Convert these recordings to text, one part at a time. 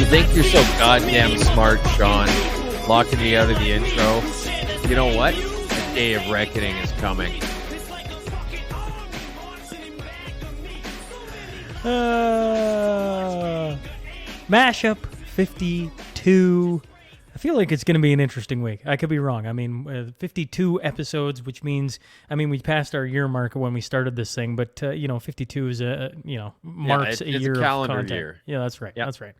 think you're so goddamn smart, Shaun, locking me out of the intro. You know what? The day of reckoning is coming. Mashup 52. I feel like it's going to be an interesting week. I could be wrong. I mean, 52 episodes, which means, we passed our year mark when we started this thing, but, 52 is marks a year a calendar of content. year. Yeah, that's right. Yep. That's right.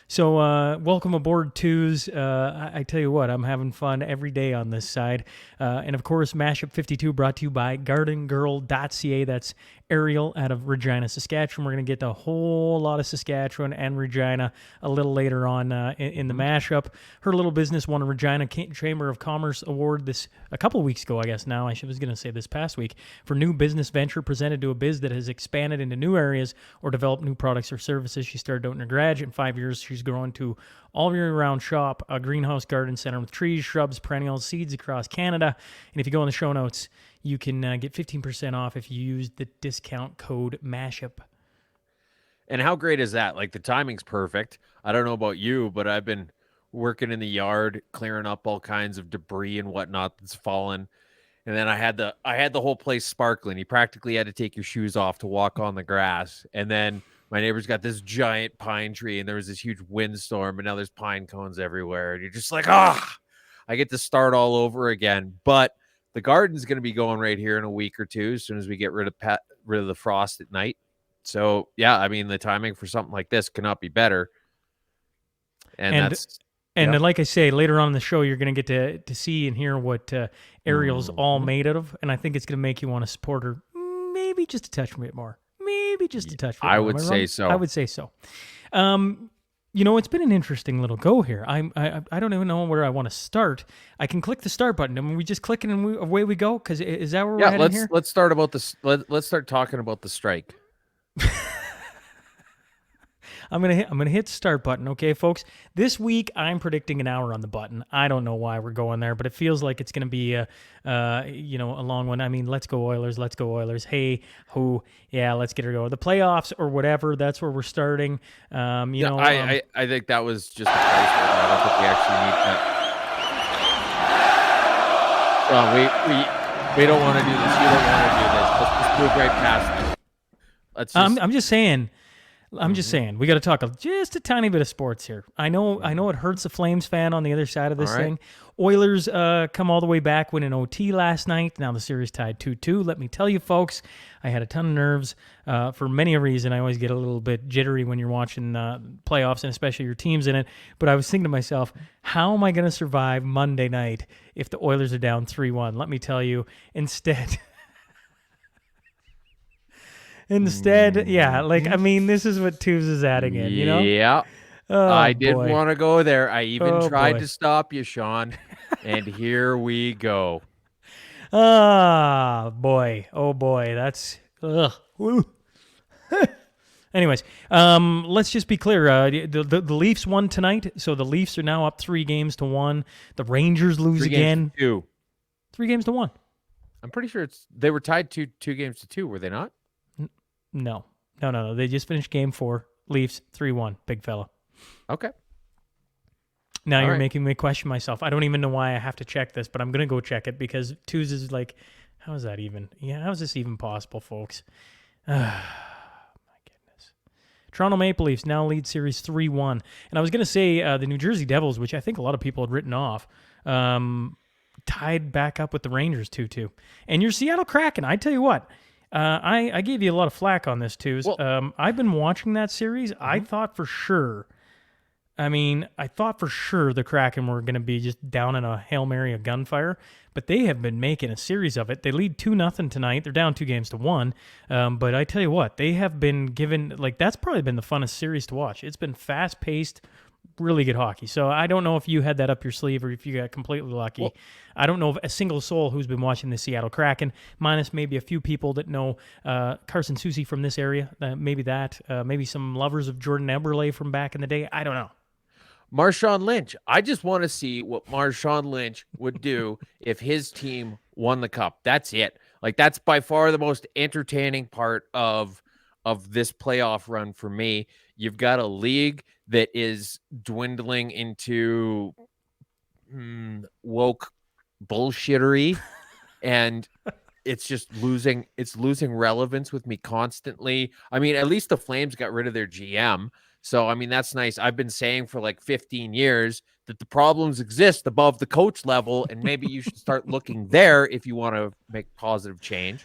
So, welcome aboard, Twos. I tell you what, I'm having fun every day on this side. And of course, Mashup 52 brought to you by GardenGirl.ca. That's Ariel out of Regina, Saskatchewan. We're going to get to a whole lot of Saskatchewan and Regina a little later on in the mashup. Her little business won a Regina Chamber of Commerce award a couple weeks ago, I guess now. I was going to say this past week, for new business venture presented to a biz that has expanded into new areas or developed new products or services. She started out in her garage. In 5 years, she's grown to all-year-round shop, a greenhouse garden center with trees, shrubs, perennials, seeds across Canada. And if you go in the show notes, you can get 15% off if you use the discount code MASHUP. And how great is that? Like, the timing's perfect. I don't know about you, but I've been working in the yard, clearing up all kinds of debris and whatnot that's fallen. And then I had the whole place sparkling. You practically had to take your shoes off to walk on the grass. And then my neighbor's got this giant pine tree, and there was this huge windstorm, and now there's pine cones everywhere. And you're just like, I get to start all over again. But the garden's going to be going right here in a week or two, as soon as we get rid of the frost at night. So, yeah, I mean, the timing for something like this cannot be better. And like I say, later on in the show, you're going to get to see and hear what Ariel's all made out of, and I think it's going to make you want to support her maybe just a touch bit more. Maybe just a touch bit more. I would say so. I would say so. It's been an interesting little go here. I don't even know where I want to start. I can click the start button. I mean, we just click it and away we go. Because is that where we're heading here? Let's start about this. Let's start talking about the strike. I'm gonna hit start button, okay, folks. This week I'm predicting an hour on the button. I don't know why we're going there, but it feels like it's gonna be a long one. I mean, let's go Oilers, let's go Oilers. Hey, who? Yeah, let's get her going. The playoffs or whatever. That's where we're starting. I think that was just a placeholder. I don't think we actually need that. We don't want to do this. You don't want to do this. Let's just move right past this. I'm just saying. We got to talk just a tiny bit of sports here. I know it hurts a Flames fan on the other side of this thing. Oilers come all the way back, win an OT last night. Now the series tied 2-2. Let me tell you, folks, I had a ton of nerves for many a reason. I always get a little bit jittery when you're watching playoffs, and especially your team's in it. But I was thinking to myself, how am I going to survive Monday night if the Oilers are down 3-1? Let me tell you, instead... this is what Tubes is adding in, you know? Yeah. Oh, I didn't boy. want to go there. I even tried boy. to stop you, Shaun. And here we go. Ah, boy. Oh, boy. That's... Ugh. Anyways, let's just be clear. The Leafs won tonight, so the Leafs are now up 3-1. The Rangers lose again. 3-1. I'm pretty sure they were tied 2-2, were they not? No. They just finished game 4. Leafs 3-1. Big fella. Okay. Now you're making me question myself. I don't even know why I have to check this, but I'm going to go check it because Twos is like, how is that even? Yeah, how is this even possible, folks? My goodness. Toronto Maple Leafs now lead series 3-1. And I was going to say the New Jersey Devils, which I think a lot of people had written off, tied back up with the Rangers 2-2. And your Seattle Kraken, I tell you what, I gave you a lot of flack on this, too. Well, I've been watching that series. I thought for sure the Kraken were going to be just down in a Hail Mary of gunfire, but they have been making a series of it. They lead 2-0 tonight. They're down 2-1. But I tell you what, they have been given, that's probably been the funnest series to watch. It's been fast-paced, really good hockey. So I don't know if you had that up your sleeve or if you got completely lucky. Well, I don't know of a single soul who's been watching the Seattle Kraken, minus maybe a few people that know Carson Soucy from this area. Maybe some lovers of Jordan Eberle from back in the day. I don't know. Marshawn Lynch. I just want to see what Marshawn Lynch would do if his team won the cup. That's it. That's by far the most entertaining part of this playoff run for me. You've got a league that is dwindling into woke bullshittery, and it's losing relevance with me constantly. I mean, at least the Flames got rid of their GM. So, I mean, that's nice. I've been saying for like 15 years that the problems exist above the coach level, and maybe you should start looking there if you want to make positive change.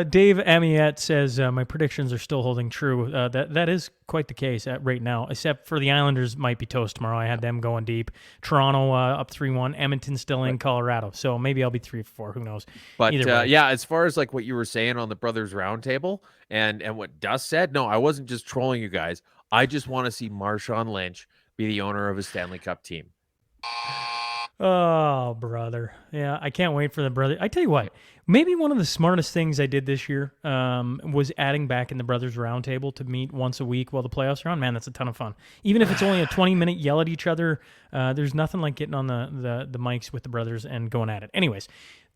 Dave Amiette says my predictions are still holding true. That is quite the case right now, except for the Islanders might be toast tomorrow. I had them going deep. Toronto up 3-1. Edmonton still in. Right. Colorado. So maybe I'll be 3-4. Who knows? But Either way. yeah, as far as like what you were saying on the Brothers Roundtable and what Dust said, no, I wasn't just trolling you guys. I just want to see Marshawn Lynch be the owner of a Stanley Cup team. Oh, brother. Yeah, I can't wait for the brother. I tell you what, maybe one of the smartest things I did this year was adding back in the Brothers Roundtable to meet once a week while the playoffs are on. Man, that's a ton of fun. Even if it's only a 20-minute yell at each other, there's nothing like getting on the mics with the brothers and going at it. Anyways,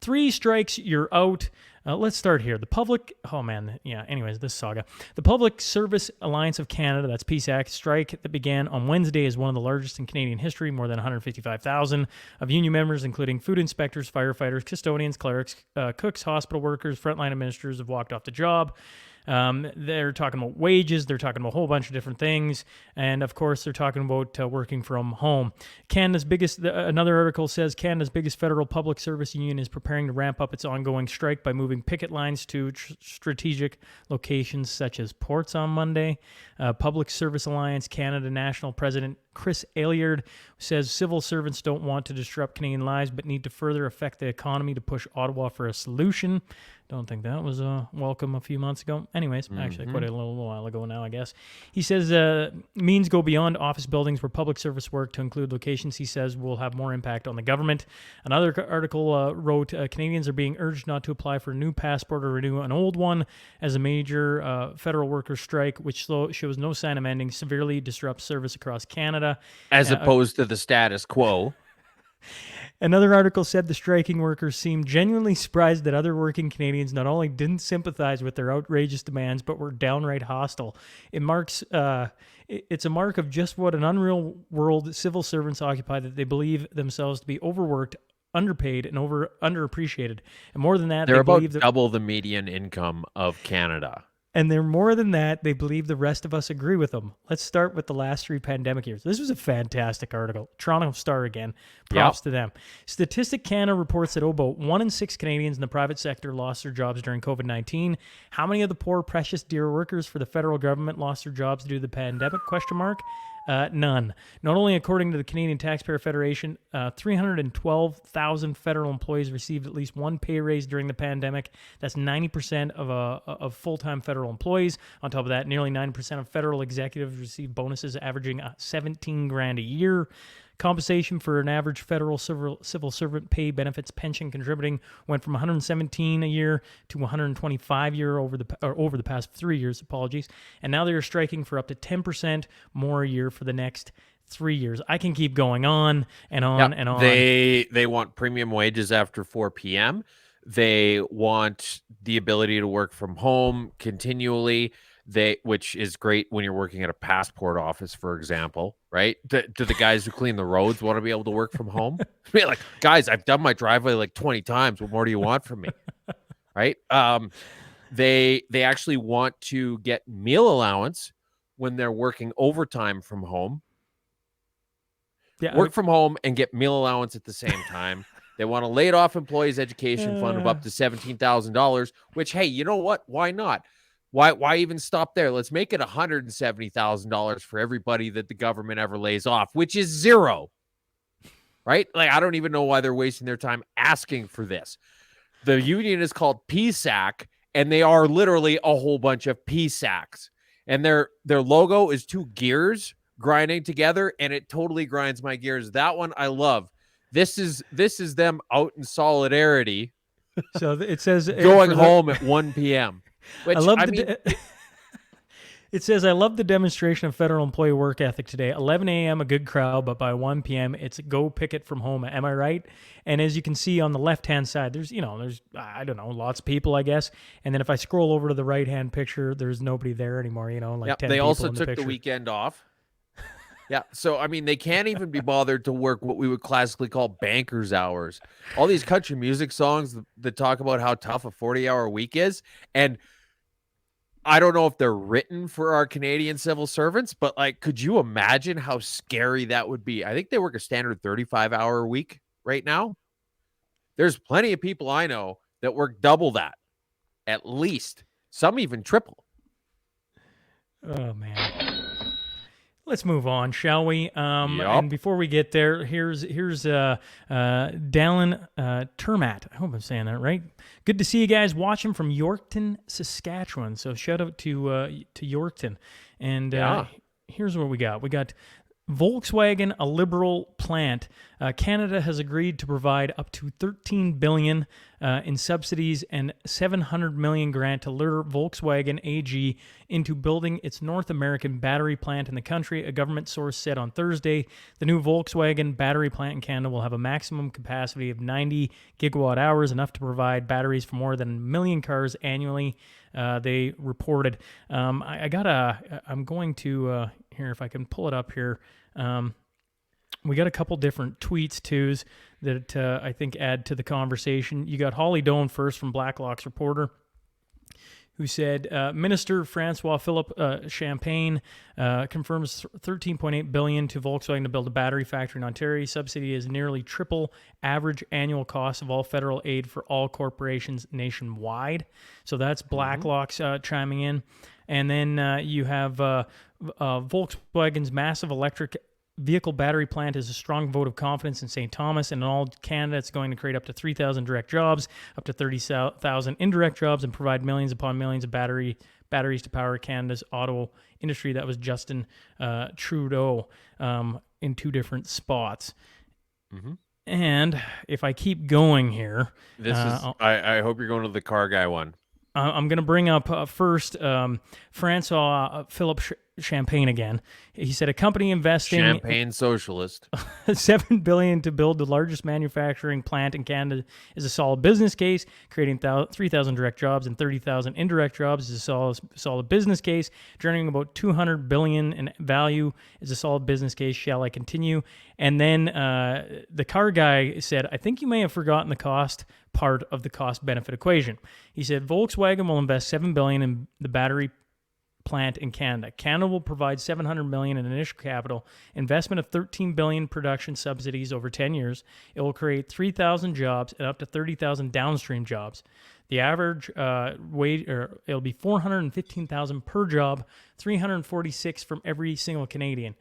3 strikes, you're out. Let's start here. The public, oh man, yeah, anyways, this saga. The Public Service Alliance of Canada, that's PSAC, strike that began on Wednesday is one of the largest in Canadian history. More than 155,000 of union members, including food inspectors, firefighters, custodians, clerics, cooks, hospital workers, frontline administrators have walked off the job. They're talking about wages. They're talking about a whole bunch of different things. And of course, they're talking about working from home. Another article says Canada's biggest federal public service union is preparing to ramp up its ongoing strike by moving picket lines to strategic locations such as ports on Monday. Public Service Alliance Canada National President Chris Ailyard says civil servants don't want to disrupt Canadian lives but need to further affect the economy to push Ottawa for a solution. Don't think that was welcome a few months ago. Anyways, actually quite a little while ago now, I guess. He says means go beyond office buildings where public service work to include locations he says will have more impact on the government. Another article wrote Canadians are being urged not to apply for a new passport or renew an old one as a major federal workers strike, which shows no sign of ending, severely disrupts service across Canada. As opposed to the status quo. Another article said the striking workers seemed genuinely surprised that other working Canadians not only didn't sympathize with their outrageous demands, but were downright hostile. It's a mark of just what an unreal world civil servants occupy, that they believe themselves to be overworked, underpaid, and underappreciated. And more than that, They're they about believe that, double the median income of Canada. and they're more than that, they believe the rest of us agree with them. Let's start with the last 3 pandemic years. This was a fantastic article. Toronto Star again. Props to them. Statistic Canada reports that about 1 in 6 Canadians in the private sector lost their jobs during COVID-19. How many of the poor, precious, dear workers for the federal government lost their jobs due to the pandemic? None. Not only according to the Canadian Taxpayer Federation, 312,000 federal employees received at least one pay raise during the pandemic. That's 90% of full-time federal employees. On top of that, nearly 9% of federal executives received bonuses averaging $17,000 a year. Compensation for an average federal civil servant pay, benefits, pension contributing went from $117 a year to $125 a year over the past 3 years. Apologies, and now they are striking for up to 10% more a year for the next 3 years. I can keep going on and on and on. They want premium wages after 4 p.m. They want the ability to work from home continually. Which is great when you're working at a passport office, for example, right? Do the guys who clean the roads want to be able to work from home? Be like, guys, I've done my driveway like 20 times. What more do you want from me? Right? They actually want to get meal allowance when they're working overtime from home. Yeah, Work from home and get meal allowance at the same time. They want a laid off employees education fund of up to $17,000, which, hey, you know what? Why not? Why even stop there? Let's make it $170,000 for everybody that the government ever lays off, which is zero. Right? Like, I don't even know why they're wasting their time asking for this. The union is called PSAC, and they are literally a whole bunch of PSACs. And their logo is 2 gears grinding together, and it totally grinds my gears. That one I love. This is them out in solidarity. So it says going home at 1 p.m. Which, I love It says, I love the demonstration of federal employee work ethic today. 11 a.m., a good crowd, but by 1 p.m., it's go picket from home. Am I right? And as you can see on the left-hand side, there's, I don't know, lots of people, I guess. And then if I scroll over to the right-hand picture, there's nobody there anymore, like Yep. 10 They people also in the took the picture. weekend off. Yeah. So, I mean, they can't even be bothered to work what we would classically call banker's hours. All these country music songs that talk about how tough a 40-hour week is. And I don't know if they're written for our Canadian civil servants, but like, could you imagine how scary that would be? I think they work a standard 35-hour week right now. There's plenty of people I know that work double that, at least. Some even triple. Oh, man. Let's move on, shall we? And Yup. before we get there, here's Dallin Termat. I hope I'm saying that right. Good to see you guys watching from Yorkton, Saskatchewan. So shout out to Yorkton. And Yeah. here's what we got. We got Volkswagen, a liberal plant. Canada has agreed to provide up to $13 billion in subsidies and $700 million grant to lure Volkswagen AG into building its North American battery plant in the country. A government source said on Thursday the new Volkswagen battery plant in Canada will have a maximum capacity of 90 gigawatt hours, enough to provide batteries for more than a million cars annually. They reported. I'm going to here, if I can pull it up here. We got a couple different tweets too that I think add to the conversation. You got Holly Doan first from Blacklock's reporter, who said Minister Francois Philippe Champagne confirms $13.8 billion to Volkswagen to build a battery factory in Ontario. Subsidy is nearly triple average annual cost of all federal aid for all corporations nationwide. So that's Blacklock's chiming in. And then you have Volkswagen's massive electric vehicle battery plant is a strong vote of confidence in St. Thomas, and in all Canada, it's going to create up to 3,000 direct jobs, up to 30,000 indirect jobs, and provide millions upon millions of batteries to power Canada's auto industry. That was Justin Trudeau in two different spots. Mm-hmm. And if I keep going here, This is. I hope you're going to the car guy one. I'm going to bring up first Francois Philippe Champagne again. He said a company investing Champagne socialist. $7 billion to build the largest manufacturing plant in Canada is a solid business case. Creating 3,000 direct jobs and 30,000 indirect jobs is a solid business case. Generating about $200 billion in value is a solid business case. Shall I continue? And then the car guy said, I think you may have forgotten the cost part of the cost benefit equation. He said Volkswagen will invest $7 billion in the battery plant in Canada. Canada will provide $700 million in initial capital, investment of $13 billion production subsidies over 10 years. It will create 3,000 jobs and up to 30,000 downstream jobs. The average wage, or it'll be $415,000 per job, 346 from every single Canadian.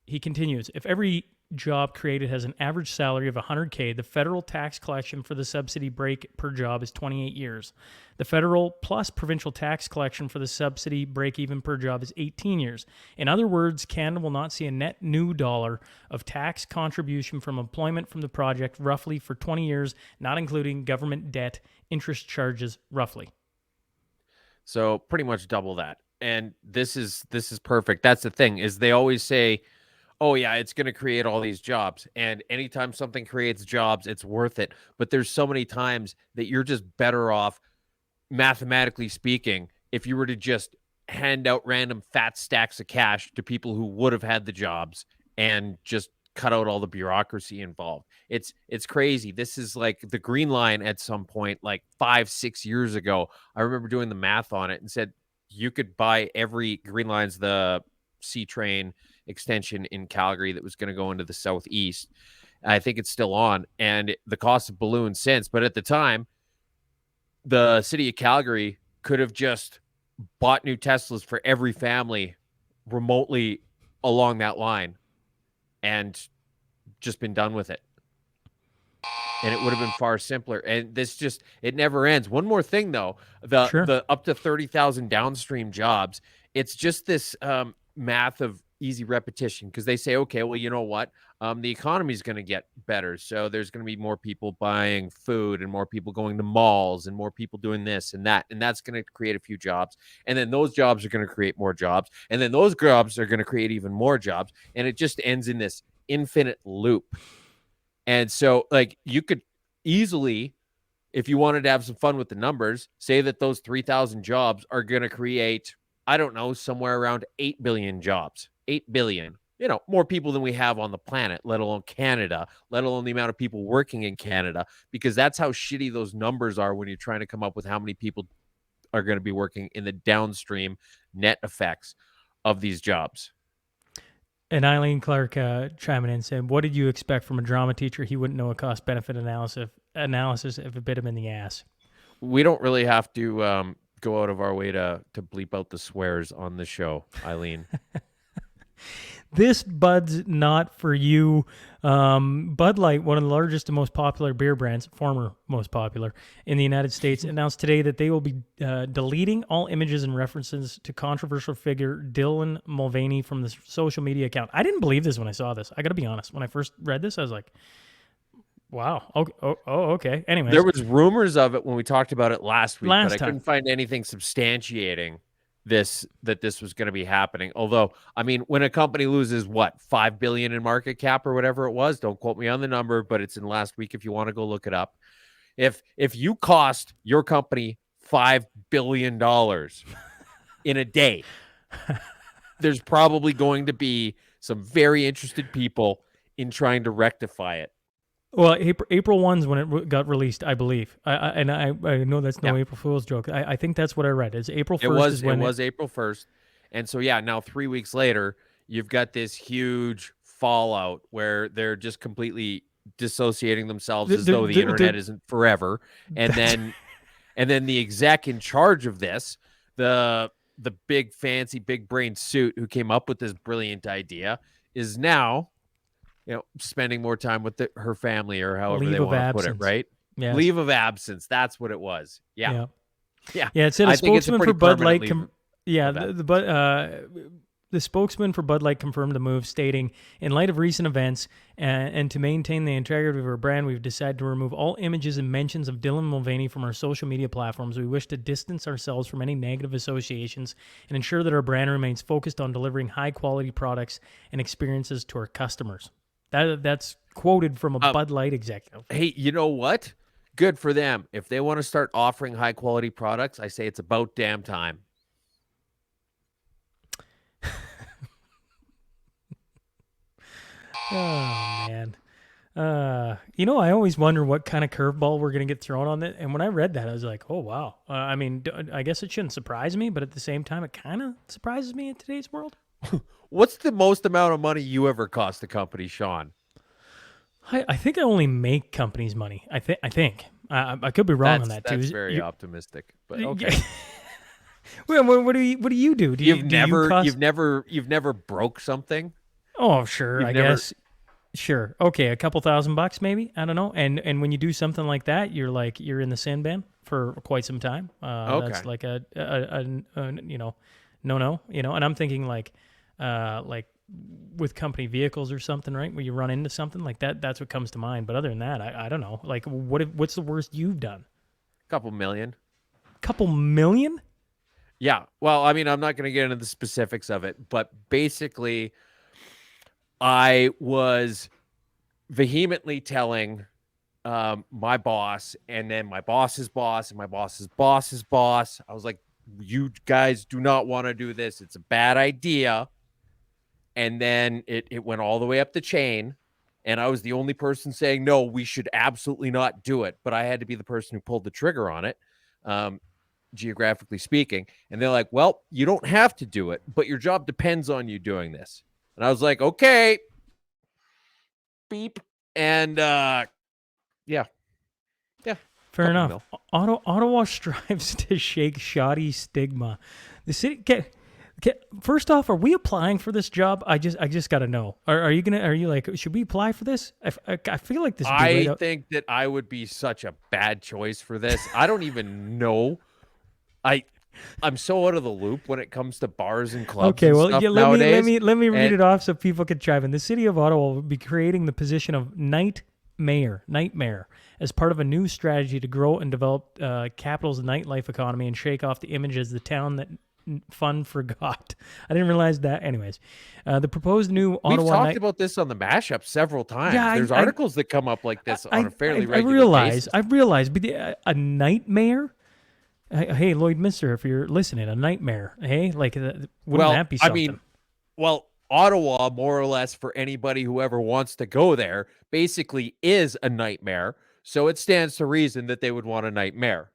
He continues, if every job created has an average salary of $100K, the federal tax collection for the subsidy break per job is 28 years. The federal plus provincial tax collection for the subsidy break even per job is 18 years. In other words, Canada will not see a net new dollar of tax contribution from employment from the project roughly for 20 years, not including government debt, interest charges roughly. So pretty much double that. And this is perfect. That's the thing, is they always say, oh yeah, it's going to create all these jobs. And anytime something creates jobs, it's worth it. But there's so many times that you're just better off, mathematically speaking, if you were to just hand out random fat stacks of cash to people who would have had the jobs and just cut out all the bureaucracy involved. It's crazy. This is like the Green Line at some point, like 5-6 years ago. I remember doing the math on it and said you could buy every Green Line's the C train extension in Calgary that was going to go into the southeast. I think it's still on, and the cost of ballooned since. But at the time, the city of Calgary could have just bought new Teslas for every family remotely along that line and just been done with it. And it would have been far simpler. And this just, it never ends. One more thing though, the Sure. the up to 30,000 downstream jobs, it's just this math of easy repetition because they say, okay, well, you know what? The economy is going to get better. So there's going to be more people buying food and more people going to malls and more people doing this and that. And that's going to create a few jobs. And then those jobs are going to create more jobs. And then those jobs are going to create even more jobs. And it just ends in this infinite loop. And so, like, you could easily, if you wanted to have some fun with the numbers, say that those 3,000 jobs are going to create, I don't know, somewhere around 8 billion jobs. 8 billion. More people than we have on the planet, let alone Canada, let alone the amount of people working in Canada, because that's how shitty those numbers are when you're trying to come up with how many people are going to be working in the downstream net effects of these jobs. And Eileen Clark chiming in saying, "What did you expect from a drama teacher? He wouldn't know a cost benefit analysis if it bit him in the ass." We don't really have to go out of our way to bleep out the swears on the show, Eileen. This Bud's not for you. Bud Light, one of the largest and most popular beer brands, former most popular in the United States, announced today that they will be deleting all images and references to controversial figure Dylan Mulvaney from the social media account. I didn't believe this when I saw this. I got to be honest. When I first read this, I was like, wow. Okay. Anyways. There was rumors of it when we talked about it last week, but I time. couldn't find anything substantiating that this was going to be happening. Although, I mean, when a company loses what, 5 billion in market cap or whatever it was, don't quote me on the number, but it's in last week if you want to go look it up. If you cost your company $5 billion in a day, there's probably going to be some very interested people in trying to rectify it. Well, April 1's when it got released, I believe. I know that's no April Fool's joke. I think that's what I read. It's April 1st. It was April 1st. And so, yeah, now 3 weeks later, you've got this huge fallout where they're just completely dissociating themselves as though the internet isn't forever. And then the exec in charge of this, the big fancy big brain suit who came up with this brilliant idea, is now spending more time with her family or however they want to put it, right? Yes. Leave of absence. That's what it was. Yeah. It said a spokesman for Bud Light. The spokesman for Bud Light confirmed the move, stating, "In light of recent events and to maintain the integrity of our brand, we've decided to remove all images and mentions of Dylan Mulvaney from our social media platforms. We wish to distance ourselves from any negative associations and ensure that our brand remains focused on delivering high-quality products and experiences to our customers." That's quoted from a Bud Light executive. Hey, you know what? Good for them. If they want to start offering high quality products, I say it's about damn time. Oh, man. I always wonder what kind of curveball we're going to get thrown on it. And when I read that, I was like, oh, wow. I mean, I guess it shouldn't surprise me, but at the same time, it kind of surprises me in today's world. What's the most amount of money you ever cost a company, Shaun? I think I only make companies money. I think. I could be wrong on that too. That's very optimistic, but okay. Well, what do you do? You've never broke something? Oh, sure. I guess. Sure. Okay, a couple $1,000 maybe. I don't know. And when you do something like that, you're in the sin bin for quite some time. Okay. That's like a no. And I'm thinking like with company vehicles or something, right? Where you run into something like that. That's what comes to mind. But other than that, I don't know. Like, what's the worst you've done? Couple million. Couple million? Yeah. Well, I mean, I'm not going to get into the specifics of it, but basically, I was vehemently telling my boss, and then my boss's boss, and my boss's boss's boss. I was like, you guys do not want to do this. It's a bad idea. And then it went all the way up the chain. And I was the only person saying, no, we should absolutely not do it. But I had to be the person who pulled the trigger on it, geographically speaking. And they're like, well, you don't have to do it, but your job depends on you doing this. And I was like, okay. Beep. And yeah. Fair enough. Ottawa strives to shake shoddy stigma. The city first off, are we applying for this job? I just got to know. Are you like, should we apply for this? I feel like this. I think that I would be such a bad choice for this. I don't even know. I'm so out of the loop when it comes to bars and clubs Okay, and well, stuff yeah, nowadays. let me read And it off so people can chime in. The city of Ottawa will be creating the position of night mayor, as part of a new strategy to grow and develop capital's nightlife economy and shake off the image as the town that fun forgot. I didn't realize that. Anyways, the proposed new we've Ottawa talked night. about this on the mashup several Yeah, times. There's articles that come up like this on a fairly regular basis. I realize, but a nightmare. Hey, Lloyd Mister, if you're listening, a nightmare. Hey, like, wouldn't Well, that be I something? mean, well, Ottawa, more or less, for anybody who ever wants to go there, basically is a nightmare. So it stands to reason that they would want a nightmare.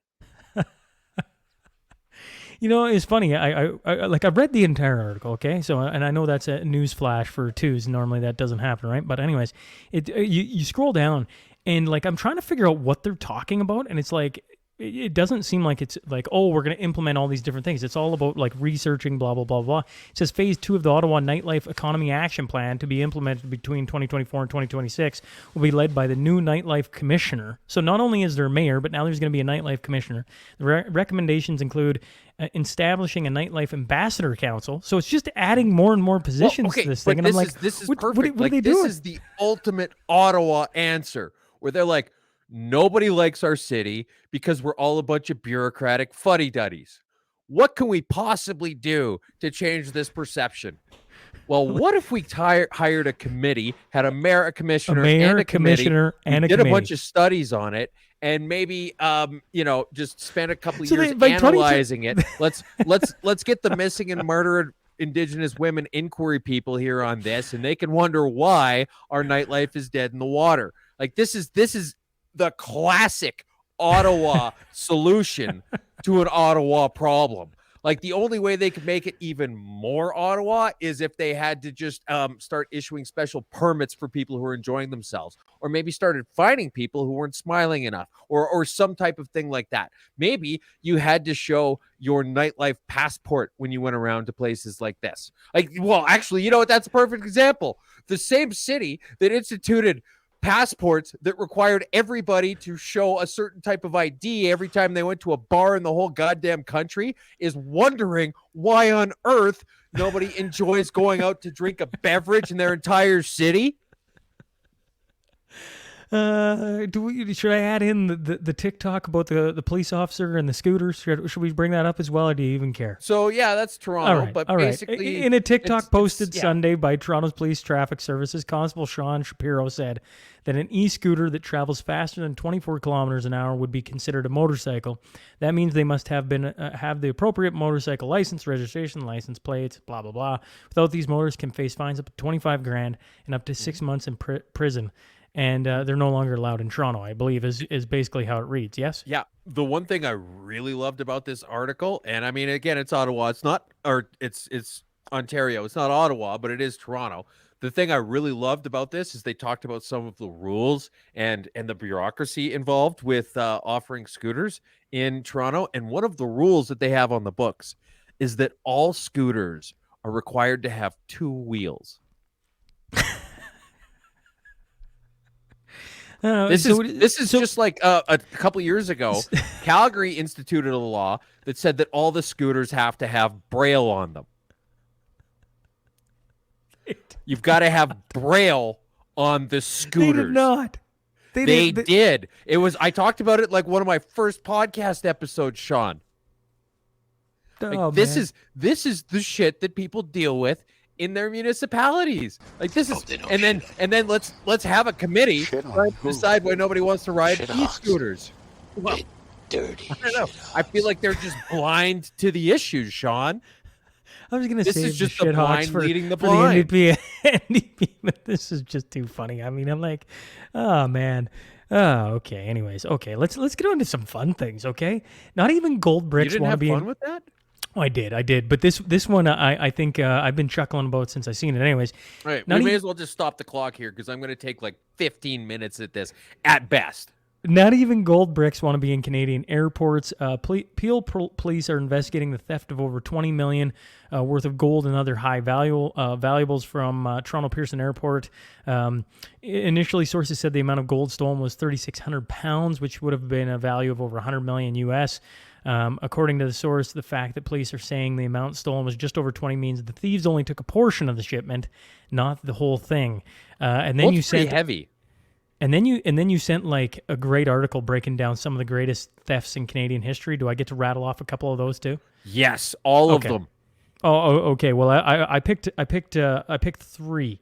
You know, it's funny. Like I've read the entire article. Okay, so and I know that's a news flash for twos. Normally that doesn't happen, right? But anyways, you scroll down and like I'm trying to figure out what they're talking about, and it's like it doesn't seem like it's like, oh, we're going to implement all these different things. It's all about like researching, blah blah blah blah. It says phase 2 of the Ottawa Nightlife Economy Action Plan to be implemented between 2024 and 2026 will be led by the new nightlife commissioner. So not only is there a mayor, but now there's going to be a nightlife commissioner. The recommendations include establishing a nightlife ambassador council. So it's just adding more and more positions to this thing. And I'm like, this is what perfect. are they Like this doing? is the ultimate Ottawa answer, where they're like, nobody likes our city because we're all a bunch of bureaucratic fuddy-duddies. What can we possibly do to change this perception? Well, what if we hired a committee, had a mayor, a A commissioner, mayor, and a a committee? commissioner, We and a did a bunch committee. of studies on it, and maybe just spend a couple of So years they by 22 analyzing it. Let's get the missing and murdered Indigenous women inquiry people here on this, and they can wonder why our nightlife is dead in the water. Like this is the classic Ottawa solution to an Ottawa problem. Like the only way they could make it even more Ottawa is if they had to just start issuing special permits for people who are enjoying themselves, or maybe started fining people who weren't smiling enough, or some type of thing like that. Maybe you had to show your nightlife passport when you went around to places like this. Like, well, actually, you know what? That's a perfect example. The same city that instituted passports that required everybody to show a certain type of ID every time they went to a bar in the whole goddamn country is wondering why on earth nobody enjoys going out to drink a beverage in their entire city. Should I add in the TikTok about the police officer and the scooters? Should we bring that up as well, or do you even care? So yeah, that's Toronto, but All right. basically In a TikTok posted yeah. Sunday by Toronto's Police Traffic Services, Constable Sean Shapiro said that an e-scooter that travels faster than 24 kilometers an hour would be considered a motorcycle. That means they must have the appropriate motorcycle license, registration, license plates, blah blah blah. Without these, motors can face fines up to 25 grand and up to 6 months in prison. And they're no longer allowed in Toronto, I believe, is basically how it reads. Yes? Yeah. The one thing I really loved about this article, and I mean, again, it's Ottawa. It's not, or it's Ontario. It's not Ottawa, but it is Toronto. The thing I really loved about this is they talked about some of the rules and the bureaucracy involved with offering scooters in Toronto. And one of the rules that they have on the books is that all scooters are required to have 2 wheels. This is just like a couple years ago, Calgary instituted a law that said that all the scooters have to have Braille on them. You've got to have Braille on the scooters. They did not. They did. It was. I talked about it like one of my first podcast episodes, Sean. Like, this is the shit that people deal with in their municipalities. Like this is, and then let's have a committee decide why nobody wants to ride e-scooters. Well, dirty. I don't know. I feel like they're just blind to the issues, Sean. I was gonna say this is just the shit blind leading the for blind. the NDP, but this is just too funny. I mean, I'm like, oh man. Oh, okay. Anyways, okay. Let's get on to some fun things. Okay. Not even gold You bricks didn't want to have be fun with that? Oh, I did. But this one, I think I've been chuckling about since I seen it. Anyways, All right, we may as well just stop the clock here because I'm going to take like 15 minutes at this at best. Not even gold bricks want to be in Canadian airports. Peel police are investigating the theft of over $20 million worth of gold and other high valuables from Toronto Pearson Airport. Initially, sources said the amount of gold stolen was 3,600 pounds, which would have been a value of over $100 million US. According to the source, the fact that police are saying the amount stolen was just over 20 means the thieves only took a portion of the shipment, not the whole thing. And then Well, you it's pretty sent heavy. and then you sent like a great article breaking down some of the greatest thefts in Canadian history. Do I get to rattle off a couple of those too? Yes, all of Okay. them. Okay. Well, I picked three.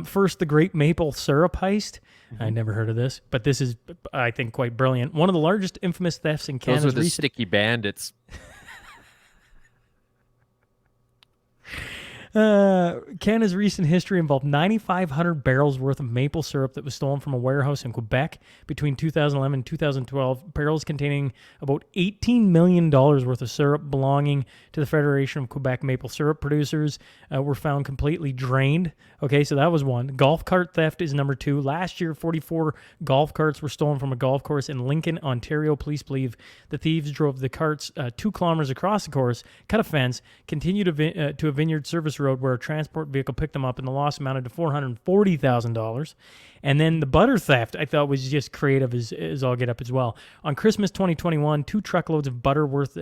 First, the Great Maple Syrup heist. I Mhm. never heard of this, but this is, I think, quite brilliant. One of the largest infamous thefts in Those are Canada's the recent. sticky bandits. Canada's recent history involved 9,500 barrels worth of maple syrup that was stolen from a warehouse in Quebec between 2011 and 2012. Barrels containing about $18 million worth of syrup belonging to the Federation of Quebec Maple Syrup Producers were found completely drained. Okay, so that was one. Golf cart theft is number two. Last year, 44 golf carts were stolen from a golf course in Lincoln, Ontario. Police believe the thieves drove the carts 2 kilometers across the course, cut a fence, continued to a vineyard service road where a transport vehicle picked them up, and the loss amounted to $440,000. And then the butter theft, I thought was just creative as all get up as well. On Christmas 2021, 2 truckloads of butter worth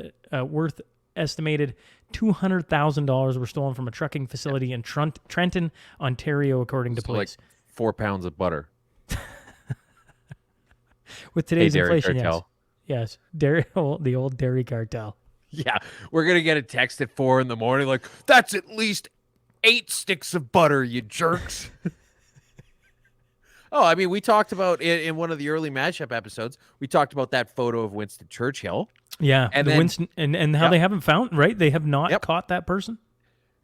estimated $200,000 were stolen from a trucking facility in Trenton, Ontario, according to So like police. 4 pounds of butter. With Hey, today's dairy inflation, cartel. yes, the old dairy cartel. Yeah, we're gonna get a text at 4 in the morning, like, that's at least 8 sticks of butter, you jerks. Oh, I mean, we talked about in one of the early Mashup episodes, we talked about that photo of Winston Churchill. Yeah, And the then, Winston and how yep, they haven't found, right? They have not yep. caught that person.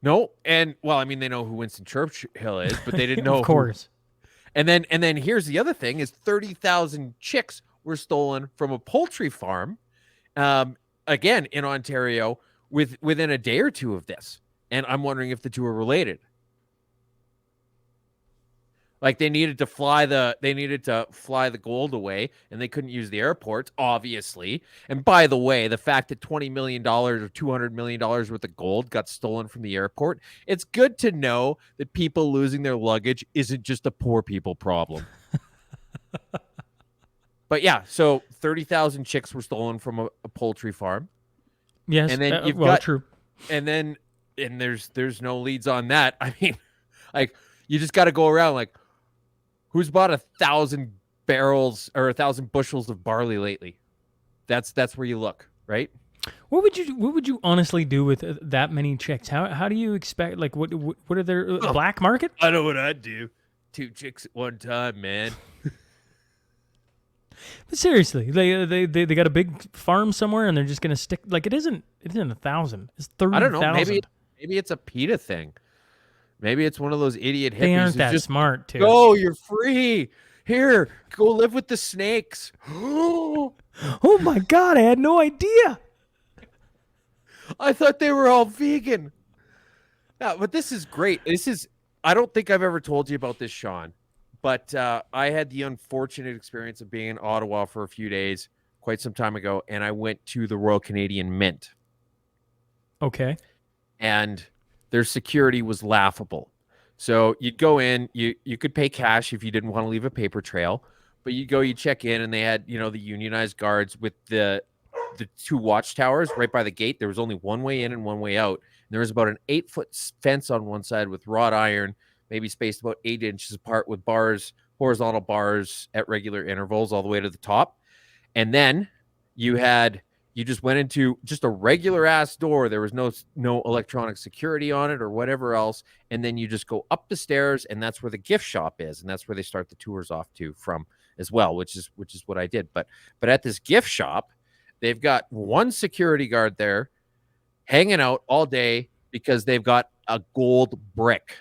No, and well, I mean, they know who Winston Churchill is, but they didn't Of know who. course. And then here's the other thing: is 30,000 chicks were stolen from a poultry farm, again in Ontario, within a day or two of this. And I'm wondering if the two are related. Like they needed to fly the gold away, and they couldn't use the airports, obviously. And by the way, the fact that $20 million or $200 million worth of gold got stolen from the airport, it's good to know that people losing their luggage isn't just a poor people problem. But yeah, so 30,000 chicks were stolen from a poultry farm. Yes. And then you've Well, got true. and there's no leads on that. I mean, like you just got to go around like, who's bought 1,000 barrels or 1,000 bushels of barley lately? That's where you look, right? What would you honestly do with that many chicks? How do you expect, like, what are their black market? I know what I'd do. 2 chicks at one time, man. But seriously, they got a big farm somewhere and they're just gonna stick, like, it isn't 1,000. It's I don't know. 30,000. Maybe it's a PETA thing. Maybe it's one of those idiot hippies They aren't who's that just smart too. go. You're free. Here, go live with the snakes. Oh my god, I had no idea. I thought they were all vegan. Yeah, but this is great. I don't think I've ever told you about this, Shaun, but I had the unfortunate experience of being in Ottawa for a few days quite some time ago, and I went to the Royal Canadian Mint, Okay. and their security was laughable. So you'd go in, you could pay cash if you didn't want to leave a paper trail, but you check in, and they had the unionized guards with the 2 watchtowers right by the gate. There was only one way in and one way out. And there was about an 8-foot fence on one side with wrought iron, maybe spaced about 8 inches apart, with horizontal bars at regular intervals all the way to the top. And then you just went into just a regular ass door. There was no electronic security on it or whatever else. And then you just go up the stairs, and that's where the gift shop is, and that's where they start the tours off to from as well, which is what I did. But at this gift shop, they've got one security guard there hanging out all day because they've got a gold brick,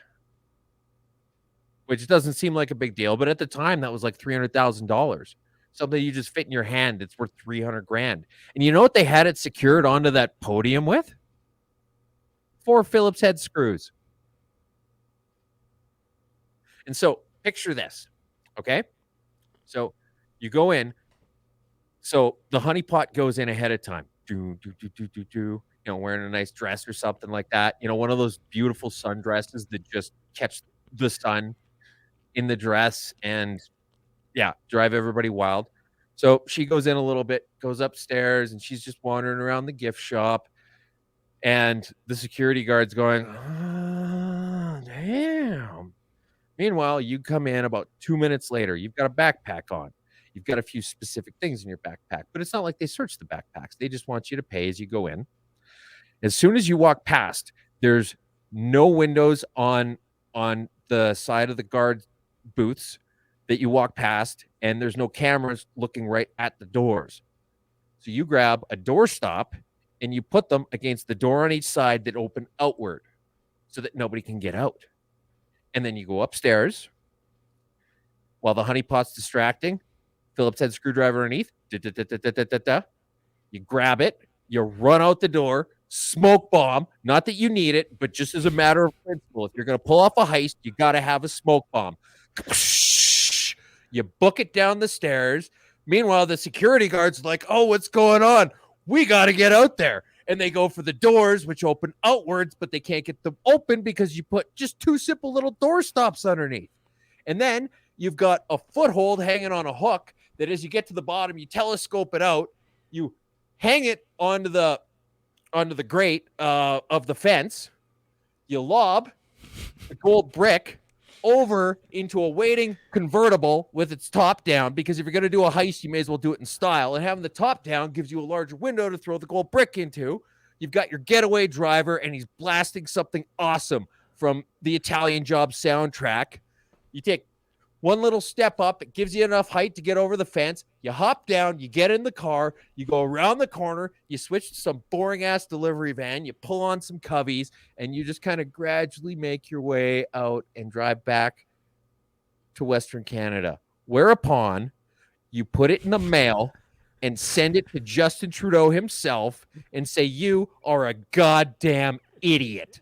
which doesn't seem like a big deal. But at the time, that was like $300,000. Something you just fit in your hand. It's worth 300 grand. And you know what they had it secured onto that podium with? 4 Phillips head screws. And so picture this. Okay. So you go in. So the honeypot goes in ahead of time. Wearing a nice dress or something like that. One of those beautiful sundresses that just catch the sun in the dress and, yeah, drive everybody wild. So she goes in a little bit, goes upstairs, and she's just wandering around the gift shop. And the security guard's going, oh, damn. Meanwhile, you come in about 2 minutes later. You've got a backpack on. You've got a few specific things in your backpack, but it's not like they search the backpacks. They just want you to pay as you go in. As soon as you walk past, there's no windows on the side of the guard booths that you walk past, and there's no cameras looking right at the doors. So you grab a doorstop and you put them against the door on each side that open outward so that nobody can get out. And then you go upstairs while the honeypot's distracting. Phillips head screwdriver underneath. You grab it. You run out the door. Smoke bomb. Not that you need it, but just as a matter of principle. If you're going to pull off a heist, you got to have a smoke bomb. You book it down the stairs. Meanwhile, the security guard's like, oh, what's going on? We got to get out there. And they go for the doors, which open outwards, but they can't get them open because you put just two simple little door stops underneath. And then you've got a foothold hanging on a hook that as you get to the bottom, you telescope it out, you hang it onto the grate of the fence, you lob the gold brick over into a waiting convertible with its top down, because if you're going to do a heist, you may as well do it in style. And having the top down gives you a larger window to throw the gold brick into. You've got your getaway driver, and he's blasting something awesome from the Italian Job soundtrack. You take one little step up. It gives you enough height to get over the fence. You hop down. You get in the car. You go around the corner. You switch to some boring-ass delivery van. You pull on some coveys, and you just kind of gradually make your way out and drive back to Western Canada. Whereupon you put it in the mail and send it to Justin Trudeau himself and say, you are a goddamn idiot.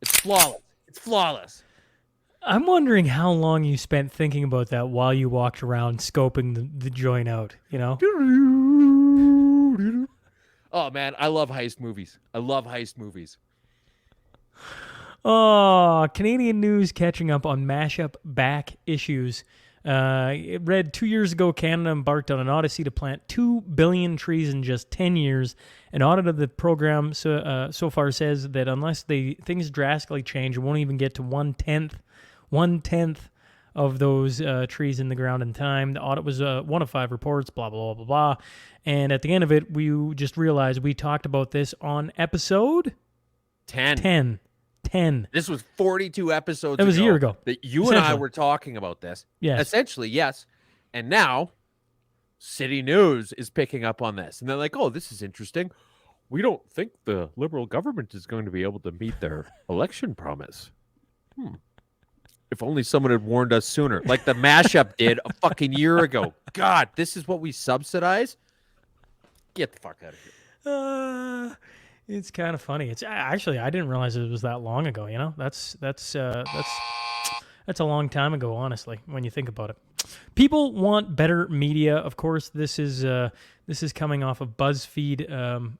It's flawless. It's flawless. I'm wondering how long you spent thinking about that while you walked around scoping the joint out, you know? Oh, man, I love heist movies. I love heist movies. Oh, Canadian news catching up on Mashup back issues. It read 2 years ago, Canada embarked on an odyssey to plant 2 billion trees in just 10 years. An audit of the program so far says that unless things drastically change, it won't even get to one-tenth of those trees in the ground in time. The audit was 1 of 5 reports, blah, blah, blah, blah, blah. And at the end of it, we just realized we talked about this on episode 10. This was 42 episodes ago. It was a year ago. That you and I were talking about this. Yes. Essentially, yes. And now, City News is picking up on this. And they're like, oh, this is interesting. We don't think the Liberal government is going to be able to meet their election promise. If only someone had warned us sooner. Like the Mashup did a fucking year ago. God, this is what we subsidize? Get the fuck out of here. It's kind of funny. It's actually, I didn't realize it was that long ago. You know, that's a long time ago. Honestly, when you think about it, people want better media. Of course, this is coming off of BuzzFeed.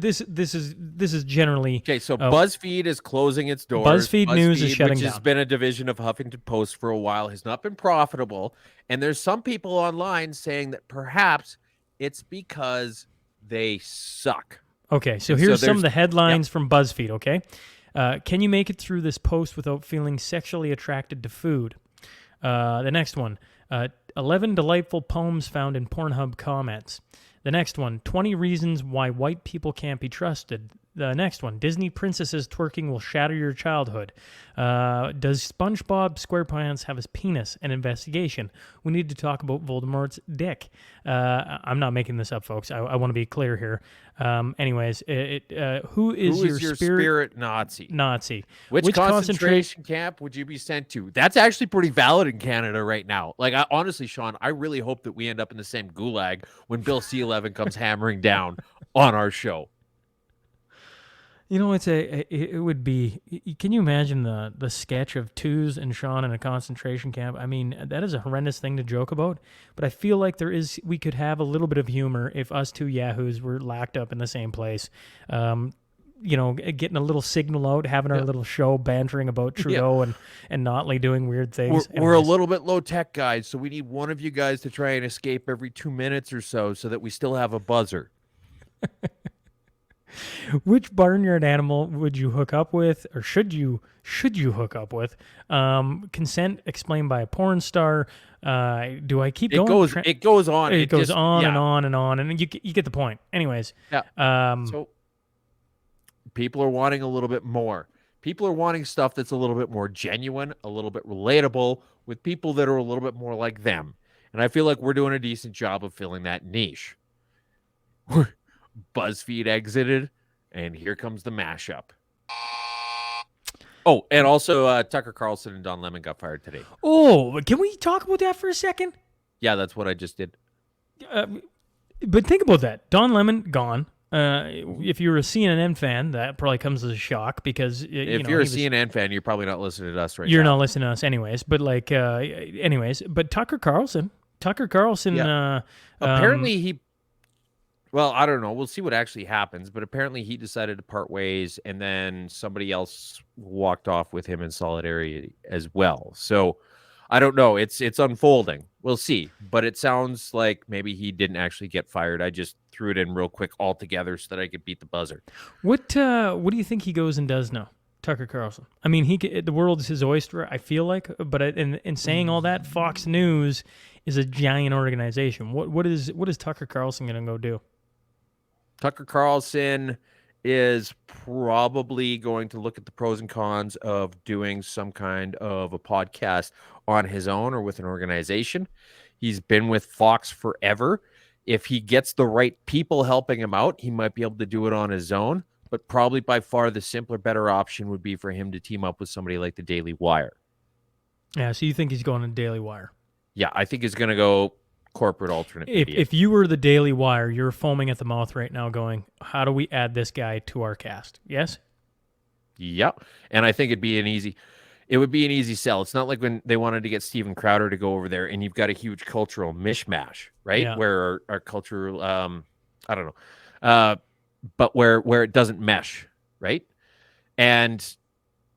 This is generally okay. So BuzzFeed is closing its doors. BuzzFeed News is shutting down, which has been a division of Huffington Post for a while, has not been profitable. And there's some people online saying that perhaps it's because they suck. Okay, so here's some of the headlines from BuzzFeed, okay? Can you make it through this post without feeling sexually attracted to food? The next one, 11 delightful poems found in Pornhub comments. The next one, 20 reasons why white people can't be trusted. The next one, Disney princesses twerking will shatter your childhood. Does SpongeBob SquarePants have his penis? An investigation. We need to talk about Voldemort's dick. I'm not making this up, folks. I want to be clear here. Anyways, who is your spirit Nazi? Nazi. Which concentration camp would you be sent to? That's actually pretty valid in Canada right now. Like, honestly, Sean, I really hope that we end up in the same gulag when Bill C-11 comes hammering down on our show. You know, it would be. Can you imagine the sketch of Twos and Shaun in a concentration camp? I mean, that is a horrendous thing to joke about. But I feel like we could have a little bit of humor if us two yahoos were locked up in the same place. getting a little signal out, having our Yeah. little show, bantering about Yeah. Trudeau and Notley doing weird things. We're a Anyways, little bit low tech, guys, so we need one of you guys to try and escape every 2 minutes or so that we still have a buzzer. which barnyard animal would you hook up with, or should you hook up with? Consent explained by a porn star. Do I keep going? It goes on. It goes just, on yeah. and on and on, and you get the point. Anyways, Yeah. So people are wanting a little bit more. People are wanting stuff that's a little bit more genuine, a little bit relatable with people that are a little bit more like them. And I feel like we're doing a decent job of filling that niche. BuzzFeed exited, and here comes the mashup. Oh, and also Tucker Carlson and Don Lemon got fired today. Oh, can we talk about that for a second? Yeah, that's what I just did. But think about that. Don Lemon gone. If you're a CNN fan, that probably comes as a shock because If you're a CNN fan, you're probably not listening to us right now. You're not listening to us, anyways. But but Tucker Carlson. Yeah. Apparently he. Well, I don't know. We'll see what actually happens. But apparently he decided to part ways, and then somebody else walked off with him in solidarity as well. So I don't know. It's unfolding. We'll see. But it sounds like maybe he didn't actually get fired. I just threw it in real quick all together so that I could beat the buzzer. What do you think he goes and does now, Tucker Carlson? I mean, the world is his oyster, I feel like. But in saying all that, Fox News is a giant organization. What is Tucker Carlson going to go do? Tucker Carlson is probably going to look at the pros and cons of doing some kind of a podcast on his own or with an organization. He's been with Fox forever. If he gets the right people helping him out, he might be able to do it on his own. But probably by far the simpler, better option would be for him to team up with somebody like the Daily Wire. Yeah, so you think he's going to Daily Wire? Yeah, I think he's going to go corporate alternate media. If you were the Daily Wire, you're foaming at the mouth right now going, how do we add this guy to our cast? Yes? Yeah. And I think it would be an easy sell. It's not like when they wanted to get Steven Crowder to go over there and you've got a huge cultural mishmash, right? Yeah. Where our cultural, I don't know, but where it doesn't mesh, right? And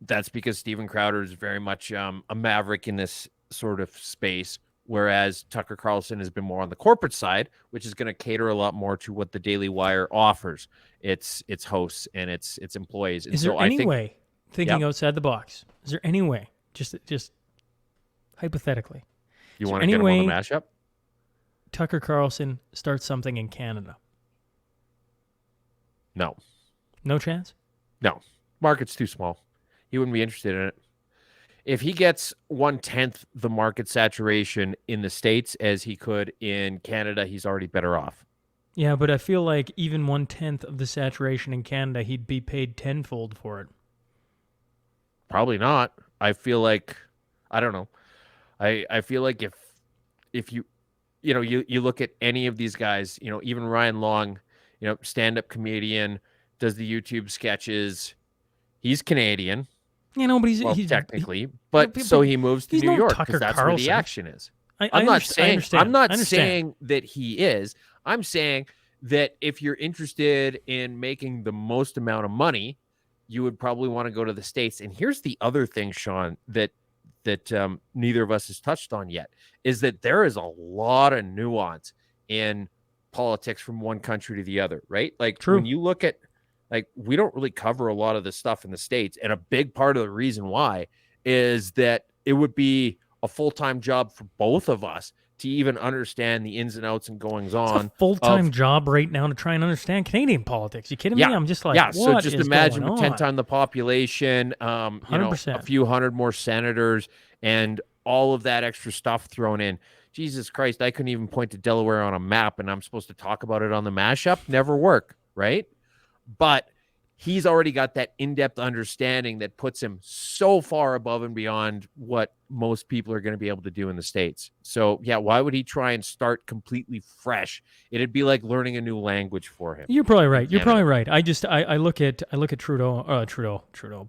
that's because Steven Crowder is very much a maverick in this sort of space, whereas Tucker Carlson has been more on the corporate side, which is going to cater a lot more to what the Daily Wire offers, its hosts and its employees. And is there any way, thinking outside the box, is there any way, just hypothetically, you want to get him on the mashup? Tucker Carlson starts something in Canada? No. No chance? No. Market's too small. He wouldn't be interested in it. If he gets 1/10 the market saturation in the States as he could in Canada, he's already better off. Yeah, but I feel like even 1/10 of the saturation in Canada, he'd be paid tenfold for it. Probably not. I feel like, I don't know. I feel like if you look at any of these guys, even Ryan Long, stand-up comedian, does the YouTube sketches. He's Canadian. But he's technically, so he moves to New York because that's where the action is. I'm not saying that he is. I'm saying that if you're interested in making the most amount of money, you would probably want to go to the States. And here's the other thing, Shaun, that neither of us has touched on yet, is that there is a lot of nuance in politics from one country to the other, right? Like when you look at, we don't really cover a lot of this stuff in the States. And a big part of the reason why is that it would be a full-time job for both of us to even understand the ins and outs and goings on. It's a full-time job right now to try and understand Canadian politics. You kidding me? I'm just like, so just imagine with 10 times the population, 100%. A few hundred more senators and all of that extra stuff thrown in. Jesus Christ, I couldn't even point to Delaware on a map, and I'm supposed to talk about it on the mashup? Never work, right? But he's already got that in-depth understanding that puts him so far above and beyond what most people are going to be able to do in the States. So, yeah, why would he try and start completely fresh? It'd be like learning a new language for him. You're probably right. I look at Trudeau.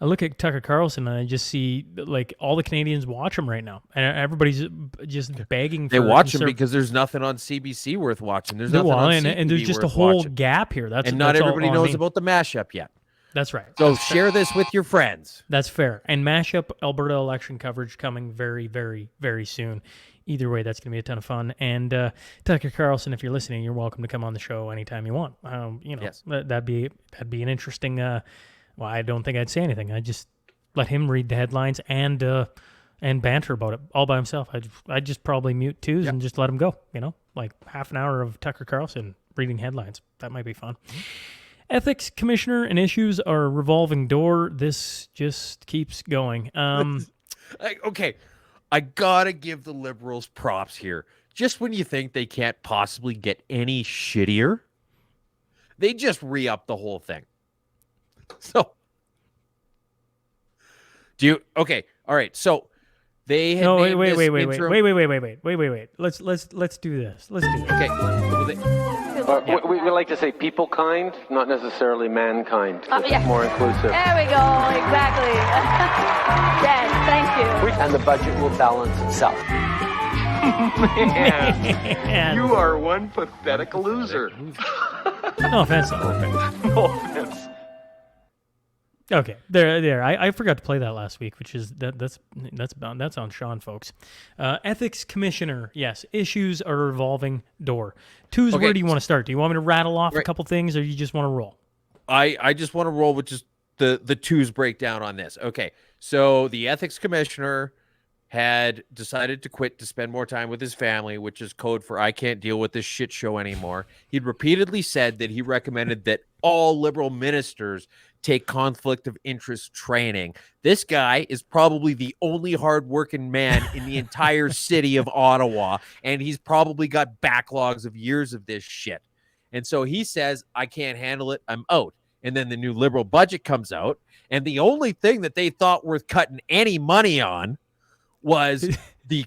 I look at Tucker Carlson and I just see like all the Canadians watch him right now, and everybody's just begging They for watch him because there's nothing on CBC worth watching. There's nothing on CTV and there's just a worth whole watching. gap here. And not everybody knows about the mashup yet. That's right. So share this with your friends. That's fair. And Mashup Alberta election coverage coming very, very, very soon. Either way, that's going to be a ton of fun. And Tucker Carlson, if you're listening, you're welcome to come on the show anytime you want. Yes. That'd be an interesting. Well, I don't think I'd say anything. I'd just let him read the headlines and banter about it all by himself. I'd just probably mute twos and just let him go. Like half an hour of Tucker Carlson reading headlines. That might be fun. Mm-hmm. Ethics commissioner and issues are a revolving door. This just keeps going. Okay, I gotta give the Liberals props here. Just when you think they can't possibly get any shittier, they just re-up the whole thing. So, okay, all right. So they had no wait. Let's do this. Let's do this. Okay. We like to say people kind, not necessarily mankind. It's more inclusive. There we go. Exactly. Yes, thank you. And the budget will balance itself. Man. You are one pathetic loser. No offense. No offense. Okay, there. I forgot to play that last week, which is that's on Shaun, folks. Ethics commissioner, yes. Issues are a revolving door. Twos, okay. Where do you want to start? Do you want me to rattle off a couple things, or you just want to roll? I just want to roll with just the twos breakdown on this. Okay, so the ethics commissioner had decided to quit to spend more time with his family, which is code for I can't deal with this shit show anymore. He'd repeatedly said that he recommended that all Liberal ministers take conflict of interest training. This guy is probably the only hardworking man in the entire city of Ottawa, and he's probably got backlogs of years of this shit. And so he says, I can't handle it, I'm out. And then the new Liberal budget comes out, and the only thing that they thought worth cutting any money on was the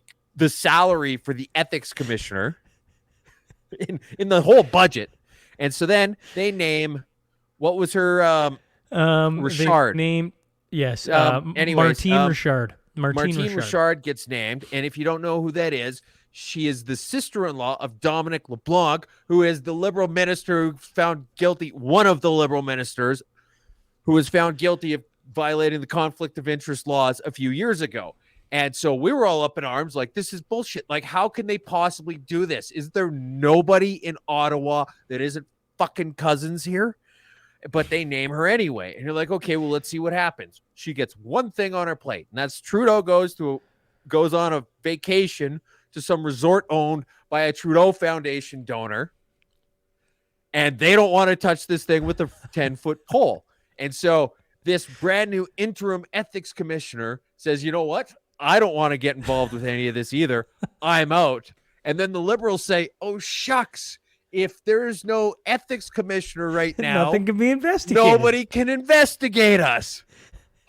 salary for the ethics commissioner in the whole budget. And so then they name, what was her Richard. Name, yes. Anyways, Martine Richard. Martine Richard gets named, and if you don't know who that is, she is the sister-in-law of Dominic LeBlanc, who is the Liberal minister who found guilty, one of the Liberal ministers who was found guilty of violating the conflict of interest laws a few years ago. And so we were all up in arms like, this is bullshit. Like, how can they possibly do this? Is there nobody in Ottawa that isn't fucking cousins here? But they name her anyway. And you're like, okay, well, let's see what happens. She gets one thing on her plate, and that's Trudeau goes on a vacation to some resort owned by a Trudeau Foundation donor, and they don't want to touch this thing with a 10-foot pole. And so this brand new interim ethics commissioner says, you know what? I don't want to get involved with any of this either. I'm out. And then the Liberals say, oh, shucks. If there's no ethics commissioner right now, nothing can be investigated. Nobody can investigate us.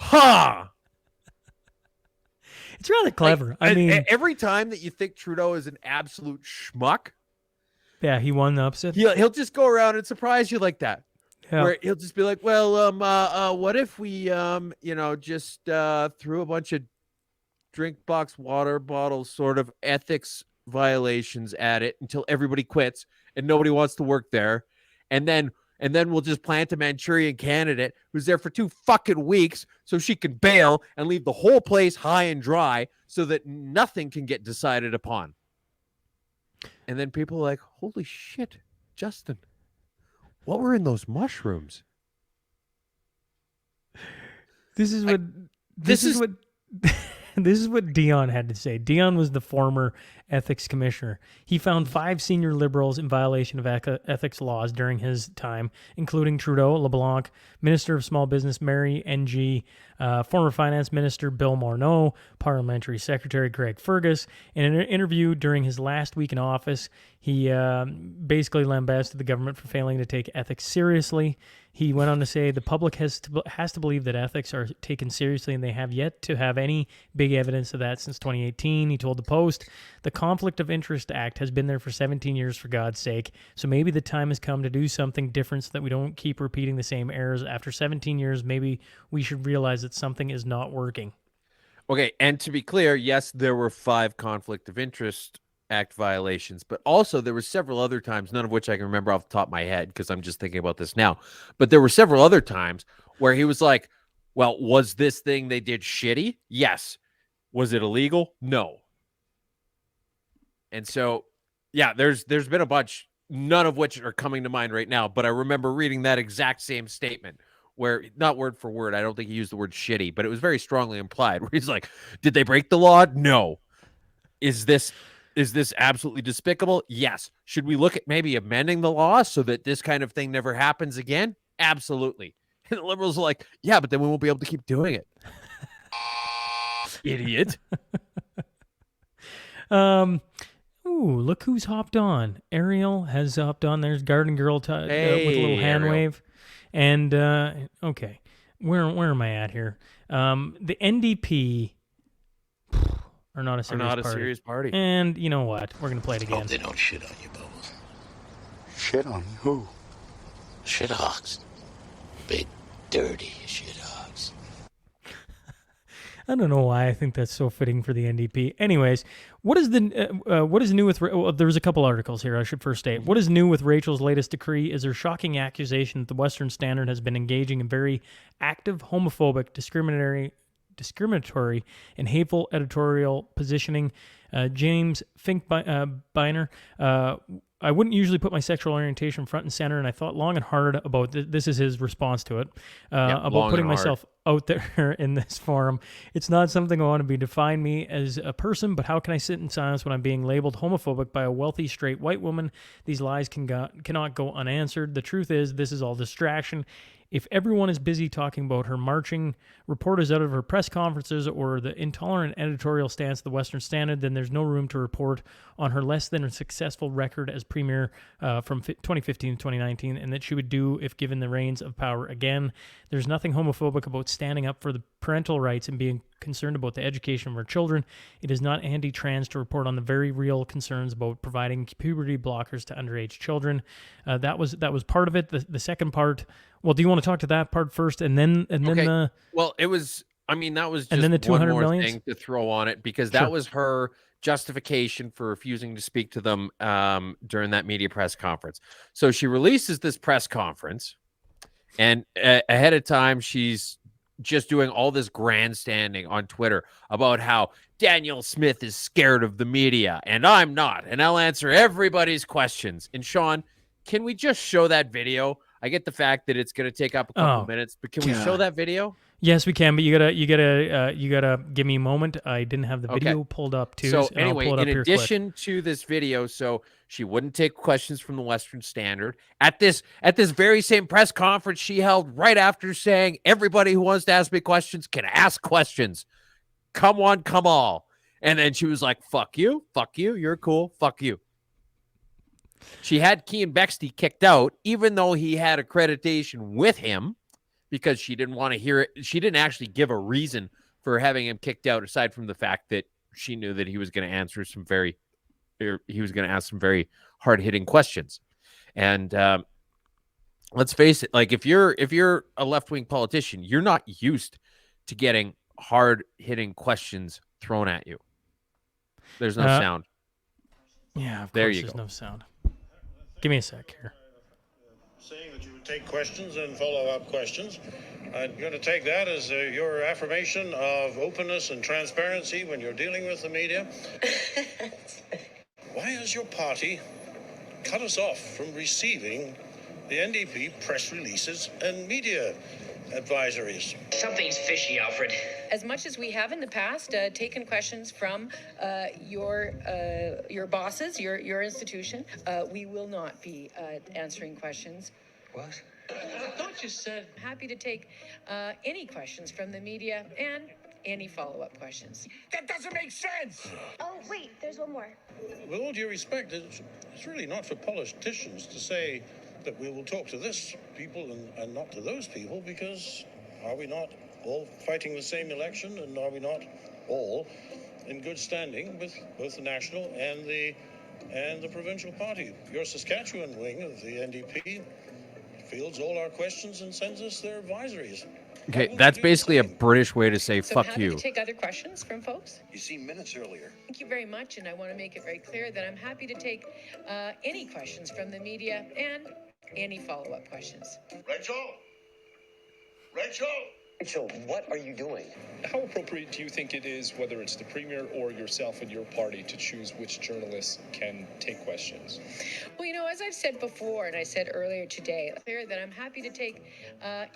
Huh. It's rather clever. I mean, every time that you think Trudeau is an absolute schmuck, yeah, he won the upset. He'll just go around and surprise you like that. Yeah. Where he'll just be like, well, what if we, just threw a bunch of drink box water bottles sort of ethics violations at it until everybody quits and nobody wants to work there. And then we'll just plant a Manchurian candidate who's there for 2 fucking weeks so she can bail and leave the whole place high and dry so that nothing can get decided upon. And then people are like, holy shit, Justin, what were in those mushrooms? This is what Dion had to say. Dion was the former ethics commissioner. He found 5 senior Liberals in violation of ethics laws during his time, including Trudeau, LeBlanc, Minister of Small Business Mary Ng, former Finance Minister Bill Morneau, Parliamentary Secretary Greg Fergus. In an interview during his last week in office, he basically lambasted the government for failing to take ethics seriously. He went on to say the public has to believe that ethics are taken seriously, and they have yet to have any big evidence of that since 2018. He told the Post, the Conflict of Interest Act has been there for 17 years, for God's sake. So maybe the time has come to do something different so that we don't keep repeating the same errors. After 17 years, maybe we should realize that something is not working. Okay, and to be clear, yes, there were 5 Conflict of Interest Act violations, but also there were several other times, none of which I can remember off the top of my head because I'm just thinking about this now. But there were several other times where he was like, well, was this thing they did shitty? Yes. Was it illegal? No. And so, yeah, there's been a bunch, none of which are coming to mind right now, but I remember reading that exact same statement where, not word for word, I don't think he used the word shitty, but it was very strongly implied where he's like, did they break the law? No. Is this absolutely despicable? Yes. Should we look at maybe amending the law so that this kind of thing never happens again? Absolutely. And the liberals are like, yeah, but then we won't be able to keep doing it. Idiot. Ooh, look who's hopped on. Ariel has hopped on. There's Garden Girl with a little hand Ariel. wave. And, okay, where am I at here? The NDP are not a serious party. And you know what? We're going to play it again. Hope they don't shit on you, Bubbles. Shit on me? Who? Shithogs. Big, dirty shithogs. I don't know why I think that's so fitting for the NDP. Anyways, what is new with? Well, there's a couple articles here I should first state. What is new with Rachel's latest decree is her shocking accusation that the Western Standard has been engaging in very active, homophobic, discriminatory, and hateful editorial positioning. James Finkbeiner. I wouldn't usually put my sexual orientation front and center, and I thought long and hard about this is his response to it, about putting myself out there in this forum. It's not something I want to be define me as a person, but how can I sit in silence when I'm being labeled homophobic by a wealthy, straight white woman? These lies cannot go unanswered. The truth is, this is all distraction. If everyone is busy talking about her marching reporters out of her press conferences or the intolerant editorial stance of the Western Standard, then there's no room to report on her less than successful record as premier from 2015 to 2019, and that she would do if given the reins of power again. There's nothing homophobic about standing up for the parental rights and being concerned about the education of our children. It is not anti-trans to report on the very real concerns about providing puberty blockers to underage children. That was part of it. The second part. Well, do you want to talk to that part first, and then well, it was. I mean, that was just and then the 200 one more millions? thing to throw on it because that was her justification for refusing to speak to them during that media press conference. So she releases this press conference, and ahead of time, she's just doing all this grandstanding on Twitter about how Daniel Smith is scared of the media, and I'm not, and I'll answer everybody's questions. And Shaun, can we just show that video? I get the fact that it's going to take up a couple minutes, but can we show that video? Yes, we can, but you gotta give me a moment. I didn't have the video pulled up too. So anyway, in addition to this video, so she wouldn't take questions from the Western Standard at this very same press conference she held right after saying everybody who wants to ask me questions can ask questions. Come on, come all. And then she was like, fuck you, you're cool, fuck you. She had Kean Bexley kicked out, even though he had accreditation with him, because she didn't want to hear it. She didn't actually give a reason for having him kicked out, aside from the fact that she knew that he was going to answer he was going to ask some very hard-hitting questions. And let's face it, like if you're a left-wing politician, you're not used to getting hard-hitting questions thrown at you. There's no sound. Yeah, of there course you there's go. No sound. Give me a sec here. Saying that you would take questions and follow-up questions. I'm going to take that as your affirmation of openness and transparency when you're dealing with the media. Why has your party cut us off from receiving the NDP press releases and media advisories? Something's fishy, Alfred. As much as we have in the past taken questions from your bosses, your institution, we will not be answering questions. What? I thought you said... Happy to take any questions from the media and any follow-up questions. That doesn't make sense! Oh, wait, there's one more. With all due respect, it's really not for politicians to say that we will talk to this people and not to those people, because are we not all fighting the same election, and are we not all in good standing with both the national and the provincial party? Your Saskatchewan wing of the NDP fields all our questions and sends us their advisories. Okay, that's basically a British way to say So I'm fuck happy you. to take other questions from folks. You see minutes earlier. Thank you very much, and I want to make it very clear that I'm happy to take any questions from the media and any follow-up questions. Rachel? Rachel? Rachel, what are you doing? How appropriate do you think it is, whether it's the Premier or yourself and your party, to choose which journalists can take questions? Well, you know, as I've said before, and I said earlier today, clear that I'm happy to take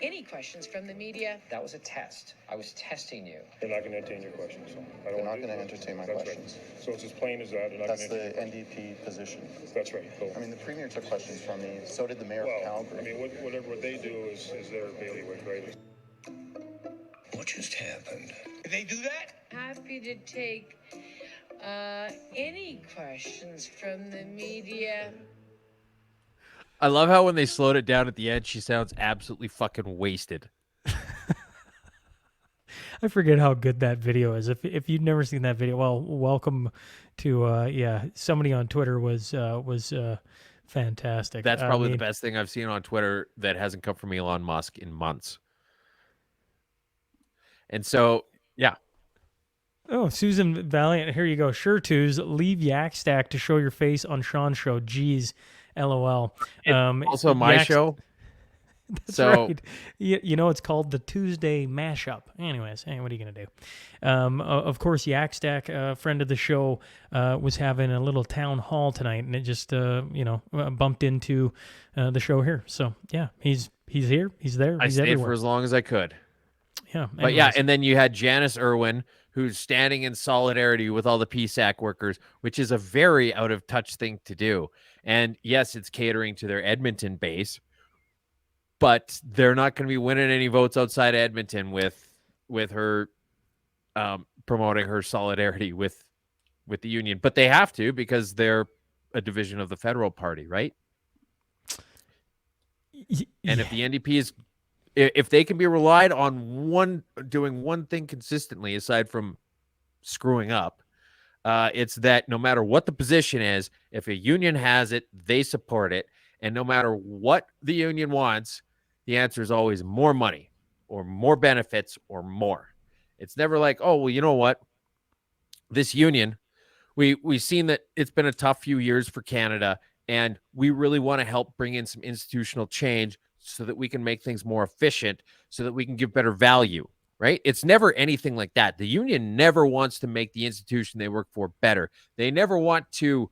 any questions from the media. That was a test. I was testing you. They're not going to entertain your questions. So They're not going to entertain my questions. Right. So it's as plain as that. That's the NDP position. That's right. So, I mean, the Premier took questions from me. So did the Mayor of Calgary. I mean, whatever they do is their bailiwick, right? What just happened? Did they do that? Happy to take any questions from the media. I love how when they slowed it down at the end, she sounds absolutely fucking wasted. I forget how good that video is. If you've never seen that video, well, welcome to somebody on Twitter was fantastic. That's probably the best thing I've seen on Twitter that hasn't come from Elon Musk in months. And so, yeah. Oh, Susan Valiant, here you go. Sure, twos, leave Yak Stack to show your face on Sean's show. Jeez, LOL. Also my show. That's so, right. You know, it's called the Tuesday Mashup. Anyways, what are you going to do? Of course, Yak Stack, friend of the show, was having a little town hall tonight, and it just, bumped into the show here. So, yeah, he's here. He's there. I He's stayed everywhere. for as long as I could. Yeah. But yeah, and then you had Janice Irwin, who's standing in solidarity with all the PSAC workers, which is a very out of touch thing to do. And yes, it's catering to their Edmonton base, but they're not going to be winning any votes outside Edmonton with her promoting her solidarity with the union. But they have to, because they're a division of the federal party, right? And if the NDP is, if they can be relied on doing one thing consistently, aside from screwing up, it's that no matter what the position is, if a union has it, they support it. And no matter what the union wants, the answer is always more money or more benefits or more. It's never like, oh, well, you know what? This union, we've seen that it's been a tough few years for Canada, and we really want to help bring in some institutional change so that we can make things more efficient, so that we can give better value, right? It's never anything like that. The union never wants to make the institution they work for better. They never want to.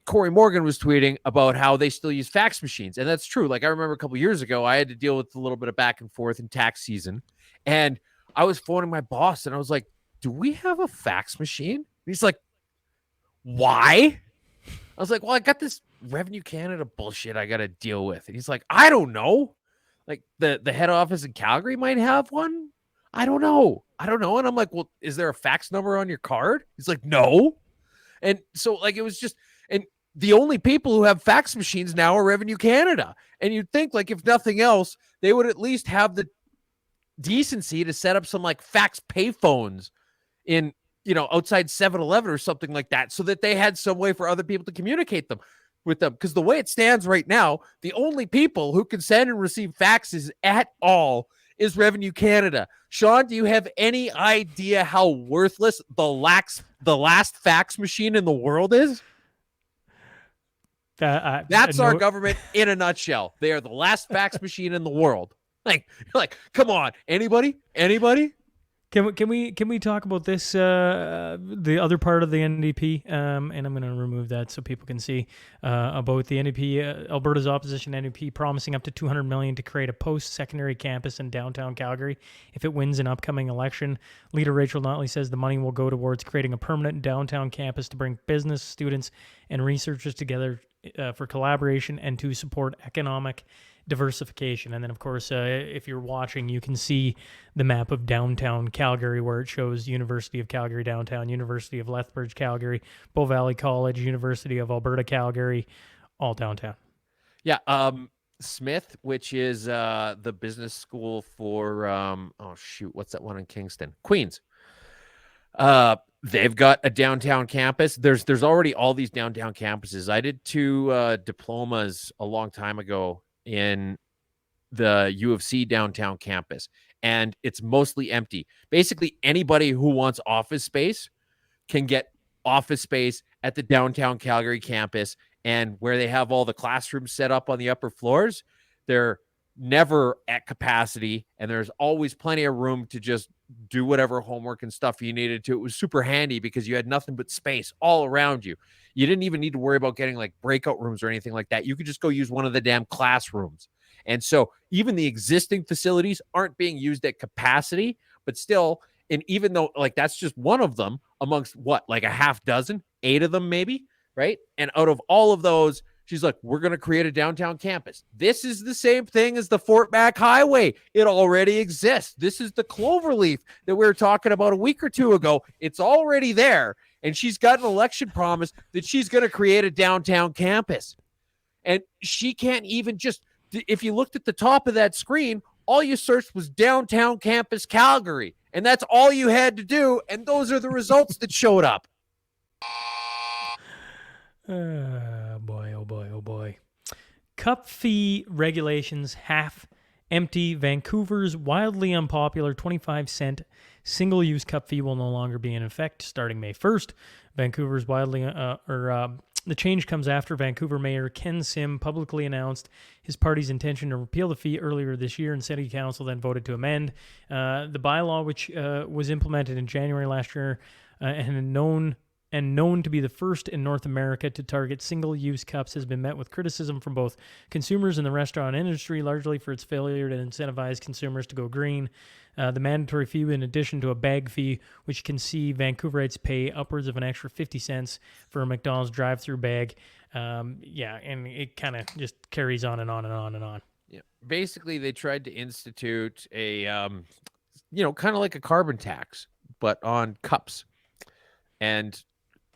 Corey Morgan was tweeting about how they still use fax machines, and that's true. Like, I remember a couple years ago, I had to deal with a little bit of back and forth in tax season, and I was phoning my boss, and I was like, "Do we have a fax machine?" And he's like, "Why?" I was like, "Well, I got this Revenue Canada bullshit I got to deal with." And he's like, "I don't know. Like, the head office in Calgary might have one. I don't know. And I'm like, "Well, is there a fax number on your card?" He's like, "No." And so, like, it was just, and the only people who have fax machines now are Revenue Canada. And you'd think, like, if nothing else, they would at least have the decency to set up some, like, fax payphones in, outside 7-Eleven or something like that, so that they had some way for other people to communicate with them. Because the way it stands right now, the only people who can send and receive faxes at all is Revenue Canada. Sean, do you have any idea how worthless the last fax machine in the world is? That's our government in a nutshell. They are the last fax machine in the world. Like, come on, anybody? Can we talk about this? The other part of the NDP, and I'm going to remove that so people can see about the NDP. Alberta's opposition NDP promising up to $200 million to create a post-secondary campus in downtown Calgary if it wins an upcoming election. Leader Rachel Notley says the money will go towards creating a permanent downtown campus to bring business, students, and researchers together for collaboration and to support economic diversification. And then, of course, if you're watching, you can see the map of downtown Calgary, where it shows University of Calgary downtown, University of Lethbridge Calgary, Bow Valley College, University of Alberta Calgary, all downtown. Yeah. Smith, which is the business school for what's that one in Kingston? Queens. They've got a downtown campus. There's already all these downtown campuses. I did 2 diplomas a long time ago in the U of C downtown campus, and it's mostly empty. Basically, anybody who wants office space can get office space at the downtown Calgary campus, and where they have all the classrooms set up on the upper floors, they're never at capacity, and there's always plenty of room to just do whatever homework and stuff you needed to. It was super handy because you had nothing but space all around you. You didn't even need to worry about getting like breakout rooms or anything like that. You could just go use one of the damn classrooms. And so even the existing facilities aren't being used at capacity, but still, and even though like that's just one of them amongst like a half dozen, 8 of them maybe, right? And out of all of those, she's like, we're going to create a downtown campus. This is the same thing as the Fort Mac Highway. It already exists. This is the Cloverleaf that we were talking about a week or 2 ago. It's already there. And she's got an election promise that she's going to create a downtown campus. And she can't even if you looked at the top of that screen, all you searched was downtown campus Calgary. And that's all you had to do. And those are the results that showed up. Boy, oh boy, oh boy. Cup fee regulations half empty. Vancouver's wildly unpopular 25-cent single-use cup fee will no longer be in effect starting May 1st. Vancouver's the change comes after Vancouver Mayor Ken Sim publicly announced his party's intention to repeal the fee earlier this year, and City Council then voted to amend the bylaw, which was implemented in January last year and known to be the first in North America to target single-use cups, has been met with criticism from both consumers and the restaurant industry, largely for its failure to incentivize consumers to go green. The mandatory fee, in addition to a bag fee, which can see Vancouverites pay upwards of an extra 50 cents for a McDonald's drive-through bag. And it kind of just carries on and on and on and on. Yeah. Basically, they tried to institute a, kind of like a carbon tax, but on cups. And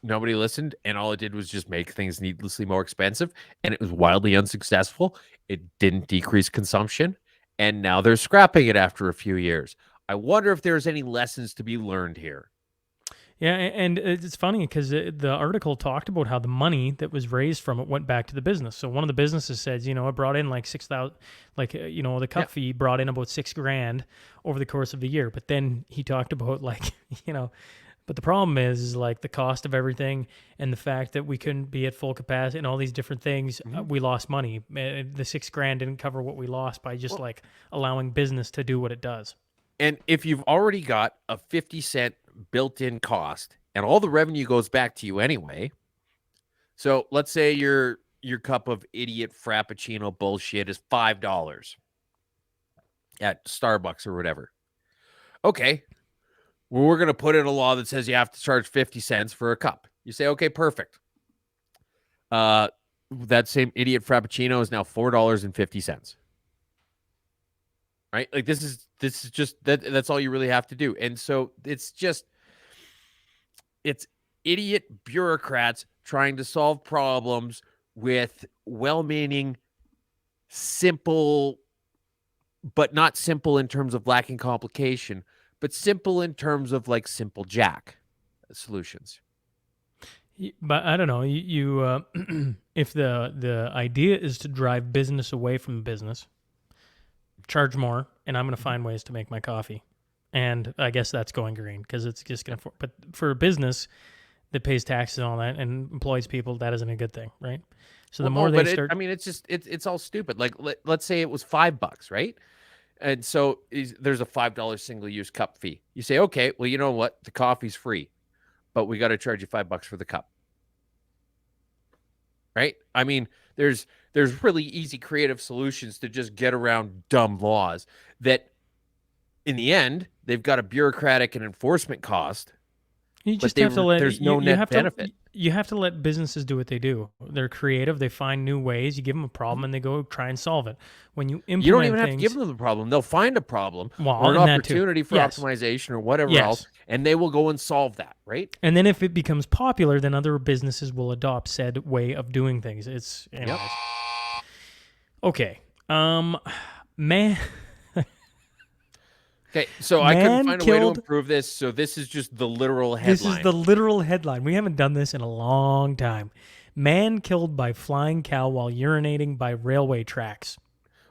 nobody listened, and all it did was just make things needlessly more expensive, and it was wildly unsuccessful. It didn't decrease consumption, and now they're scrapping it after a few years. I wonder if there's any lessons to be learned here. Yeah, and it's funny because the article talked about how the money that was raised from it went back to the business. So one of the businesses says, it brought in like 6,000, the cup fee brought in about $6,000 over the course of the year. But then he talked about but the problem is like the cost of everything and the fact that we couldn't be at full capacity and all these different things. We lost money. The $6,000 didn't cover what we lost by just allowing business to do what it does. And if you've already got a 50-cent built-in cost and all the revenue goes back to you anyway. So let's say your cup of idiot Frappuccino bullshit is $5 at Starbucks or whatever. Okay. Well, we're going to put in a law that says you have to charge 50 cents for a cup. You say, okay, perfect. That same idiot Frappuccino is now $4.50. Right? Like this is just that's all you really have to do. And so it's idiot bureaucrats trying to solve problems with well-meaning, simple, but not simple in terms of lacking complication, but simple in terms of like simple Jack solutions. But I don't know. You if the idea is to drive business away from business, charge more, and I'm going to find ways to make my coffee. And I guess that's going green because it's just going to. But for a business that pays taxes and all that and employs people, that isn't a good thing, right? So the more they start, it's all stupid. Like let's say it was $5, right? And so there's a $5 single-use cup fee. You say, okay, well, you know what? The coffee's free, but we got to charge you $5 for the cup. Right? I mean, there's really easy creative solutions to just get around dumb laws that in the end, they've got a bureaucratic and enforcement cost. You just have to let there's no net benefit. You have to let businesses do what they do. They're creative. They find new ways. You give them a problem and they go try and solve it. When you implement you don't even have to give them the problem. They'll find a problem or an opportunity for optimization or whatever else, and they will go and solve that, right? And then if it becomes popular, then other businesses will adopt said way of doing things. It's anyways. Okay. Man. Okay, so I couldn't Man find a way to killed- improve this, so this is just the literal headline. This is the literal headline. We haven't done this in a long time. Man killed by flying cow while urinating by railway tracks.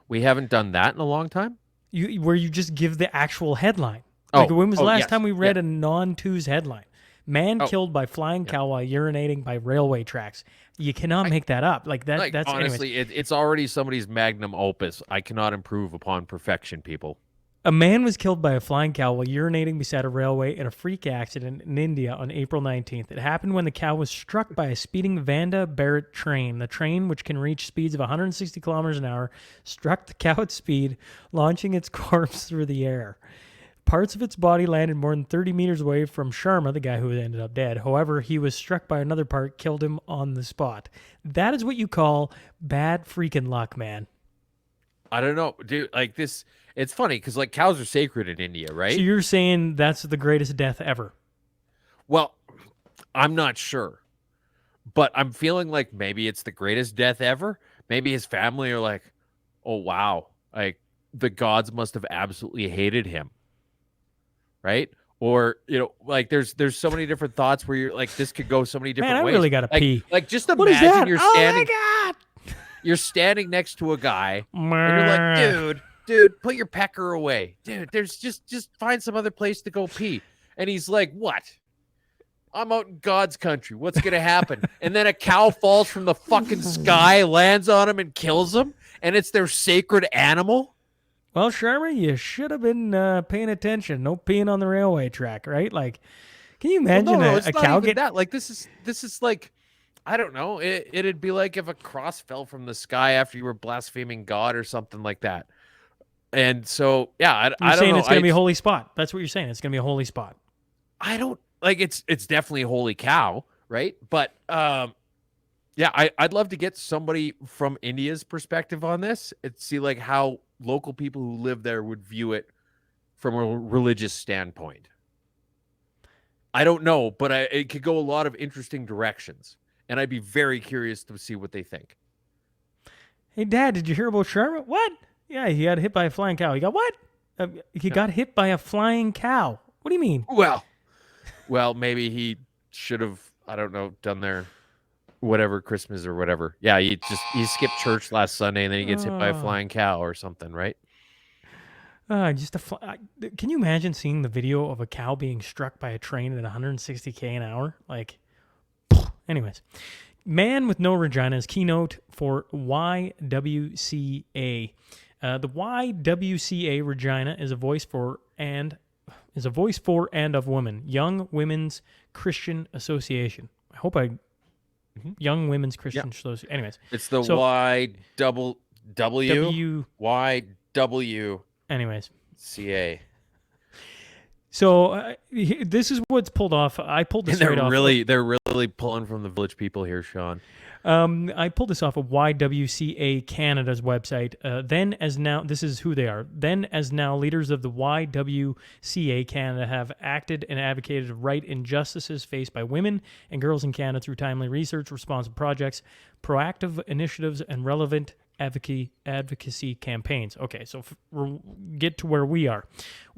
We haven't done that in a long time? Where you just give the actual headline. Like, when was the last yes. time we read a non-twos headline? Man killed by flying cow while urinating by railway tracks. You cannot make that up. Like that. That's honestly, it's already somebody's magnum opus. I cannot improve upon perfection, people. A man was killed by a flying cow while urinating beside a railway in a freak accident in India on April 19th. It happened when the cow was struck by a speeding Vanda Bharat train. The train, which can reach speeds of 160 kilometers an hour, struck the cow at speed, launching its corpse through the air. Parts of its body landed more than 30 meters away from Sharma, the guy who ended up dead. However, he was struck by another part, killed him on the spot. That is what you call bad freaking luck, man. I don't know, dude. Like this, it's funny because like cows are sacred in India, right? So you're saying that's the greatest death ever? Well, I'm not sure, but I'm feeling like maybe it's the greatest death ever. Maybe his family are like, oh wow, like the gods must have absolutely hated him, right? Or like there's so many different thoughts where you're like, this could go so many different Man, I ways. really gotta pee. Like just What is imagine that? you're Oh standing. my God! You're standing next to a guy, and you're like, dude, put your pecker away, dude. There's just find some other place to go pee. And he's like, what? I'm out in God's country. What's gonna happen? And then a cow falls from the fucking sky, lands on him, and kills him. And it's their sacred animal. Well, Sharma, you should have been paying attention. No peeing on the railway track, right? Like, can you imagine no, it's a not cow even get that? Like this is like, I don't know. It'd be like if a cross fell from the sky after you were blaspheming God or something like that. And so, yeah, I You're don't saying know. it's going to be a holy spot. That's what you're saying. It's going to be a holy spot. I don't like it's definitely a holy cow, right? But yeah, I'd love to get somebody from India's perspective on this and see like how local people who live there would view it from a religious standpoint. I don't know, but it could go a lot of interesting directions, and I'd be very curious to see what they think. Hey, Dad, did you hear about Sharma? What? Yeah, he got hit by a flying cow. He got what? He got hit by a flying cow. What do you mean? Well, maybe he should have, I don't know, done their whatever Christmas or whatever. Yeah, he skipped church last Sunday and then he gets hit by a flying cow or something, right? Can you imagine seeing the video of a cow being struck by a train at 160 an hour? Like, anyways. Man with no vagina is keynote for YWCA. The YWCA Regina is a voice for and of women. Young Women's Christian Association. I hope Young Women's Christian Association. Anyways, it's the YW. Anyways, CA. So this is what's pulled off. I pulled this right off. They're really pulling from the village people here, Sean. I pulled this off of YWCA Canada's website. Then as now, this is who they are. Then as now, leaders of the YWCA Canada have acted and advocated right injustices faced by women and girls in Canada through timely research, responsive projects, proactive initiatives, and relevant advocacy campaigns. Okay, so get to where we are.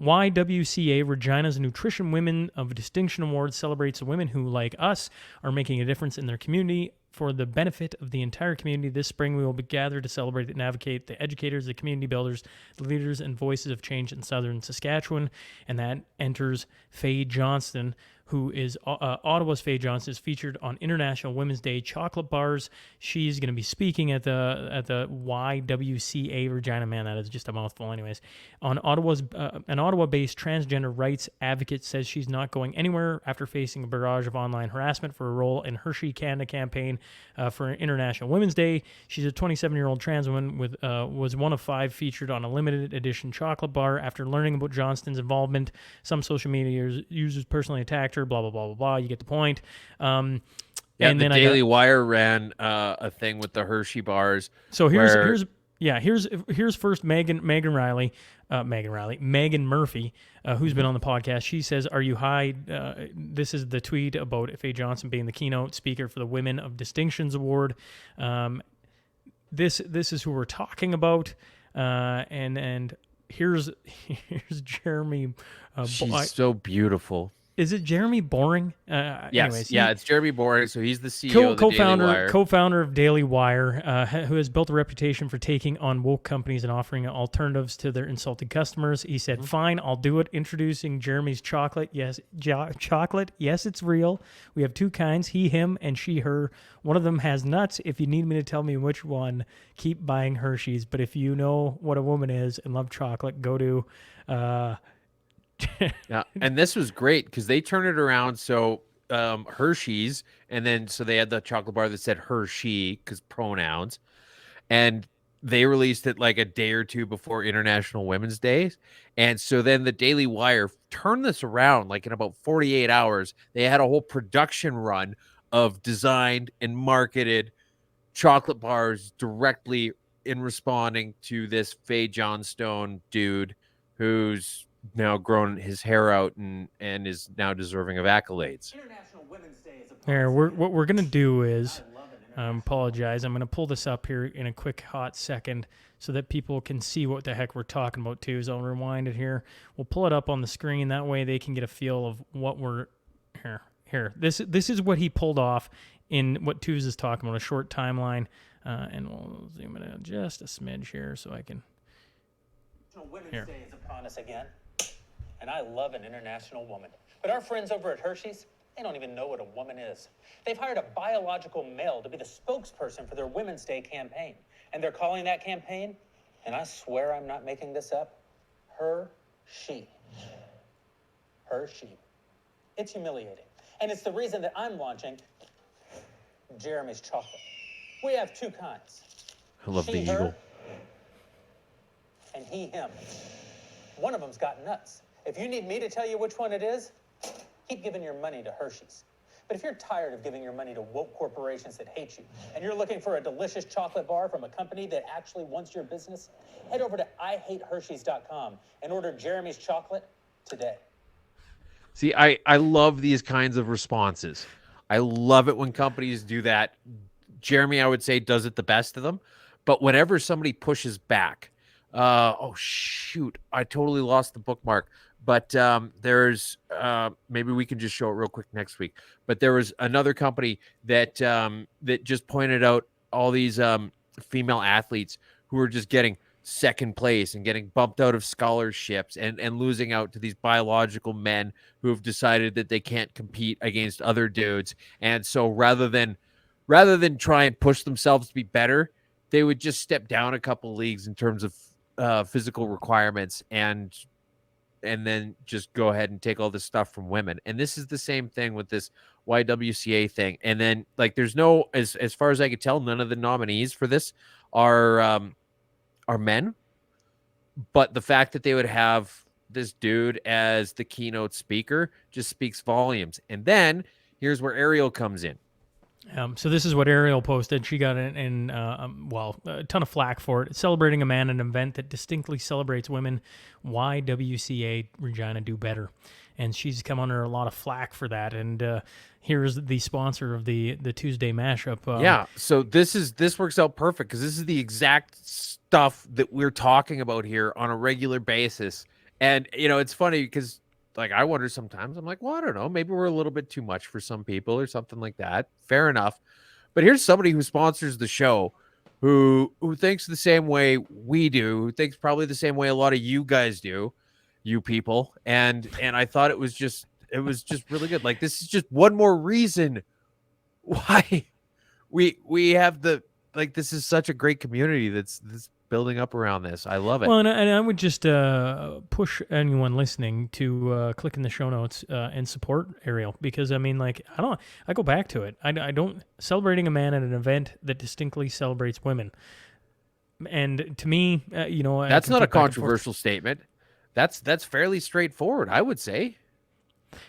YWCA Regina's Nutrition Women of Distinction Award celebrates the women who, like us, are making a difference in their community for the benefit of the entire community. This spring, we will be gathered to celebrate and advocate the educators, the community builders, the leaders, and voices of change in southern Saskatchewan. And that enters Faye Johnston, who is Ottawa's Faye Johnston, is featured on International Women's Day chocolate bars. She's going to be speaking at the YWCA Regina. Man, that is just a mouthful. Anyways, on an Ottawa-based transgender rights advocate says she's not going anywhere after facing a barrage of online harassment for a role in Hershey Canada campaign for International Women's Day. She's a 27-year-old trans woman was one of 5 featured on a limited edition chocolate bar. After learning about Johnston's involvement, some social media users personally attacked her. Blah blah blah blah blah. You get the point. And the then Daily Wire ran a thing with the Hershey bars. So here's first Megan Murphy, who's been on the podcast. She says, "Are you high?" This is the tweet about Faye Johnson being the keynote speaker for the Women of Distinctions Award. this is who we're talking about, and here's Jeremy. She's so beautiful. Is it Jeremy Boring? Yes, Anyways, it's Jeremy Boring. So he's the CEO of the Daily Wire. Co-founder of Daily Wire, who has built a reputation for taking on woke companies and offering alternatives to their insulted customers. He said, "Fine, I'll do it." Introducing Jeremy's chocolate. Yes, chocolate. Yes, it's real. We have two kinds: he, him, and she, her. One of them has nuts. If you need me to tell me which one, keep buying Hershey's. But if you know what a woman is and love chocolate, go to. Yeah, and this was great because they turned it around. So Hershey's, and then so they had the chocolate bar that said Hershey because pronouns, and they released it like a day or two before International Women's Day. And so then the Daily Wire turned this around like in about 48 hours. They had a whole production run of designed and marketed chocolate bars directly in responding to this Faye Johnstone dude who's now grown his hair out and is now deserving of accolades. There, what we're gonna do is, apologize. I'm gonna pull this up here in a quick hot second so that people can see what the heck we're talking about too. So I'll rewind it here. We'll pull it up on the screen. That way they can get a feel of what we're here. This is what he pulled off in what Tooze is talking about, a short timeline. And we'll zoom it in just a smidge here so I can. Women's Day is upon us again, and I love an international woman. But our friends over at Hershey's, they don't even know what a woman is. They've hired a biological male to be the spokesperson for their Women's Day campaign. And they're calling that campaign, and I swear I'm not making this up, Hershey. Hershey. It's humiliating. And it's the reason that I'm launching Jeremy's chocolate. We have two kinds. I love the eagle. And he, him. One of them's got nuts. If you need me to tell you which one it is, keep giving your money to Hershey's. But if you're tired of giving your money to woke corporations that hate you, and you're looking for a delicious chocolate bar from a company that actually wants your business, head over to IHateHershey's.com and order Jeremy's chocolate today. See, I love these kinds of responses. I love it when companies do that. Jeremy, I would say, does it the best of them. But whenever somebody pushes back, oh, shoot, I totally lost the bookmark. But there's maybe we can just show it real quick next week. But there was another company that that just pointed out all these female athletes who were just getting second place and getting bumped out of scholarships and losing out to these biological men who have decided that they can't compete against other dudes. And so rather than try and push themselves to be better, they would just step down a couple leagues in terms of physical requirements and then just go ahead and take all this stuff from women. And this is the same thing with this YWCA thing. And then like there's no, as far as I could tell, none of the nominees for this are men. But the fact that they would have this dude as the keynote speaker just speaks volumes. And then here's where Ariel comes in. So this is what Ariel posted. She got a ton of flack for it. Celebrating a man at an event that distinctly celebrates women. YWCA Regina do better. And she's come under a lot of flack for that. And here's the sponsor of the Tuesday mashup. Yeah, so this works out perfect because this is the exact stuff that we're talking about here on a regular basis. And, you know, it's funny because like I wonder sometimes, I'm like, well, I don't know, maybe we're a little bit too much for some people or something like that. Fair enough. But here's somebody who sponsors the show who thinks the same way we do, who thinks probably the same way a lot of you guys do, you people. And I thought it was just really good. Like this is just one more reason why we have this is such a great community that's building up around this. I love it. Well, and I would just push anyone listening to click in the show notes and support Ariel because I mean, like, I go back to it. I don't celebrating a man at an event that distinctly celebrates women. And to me, that's not a controversial statement. That's fairly straightforward, I would say.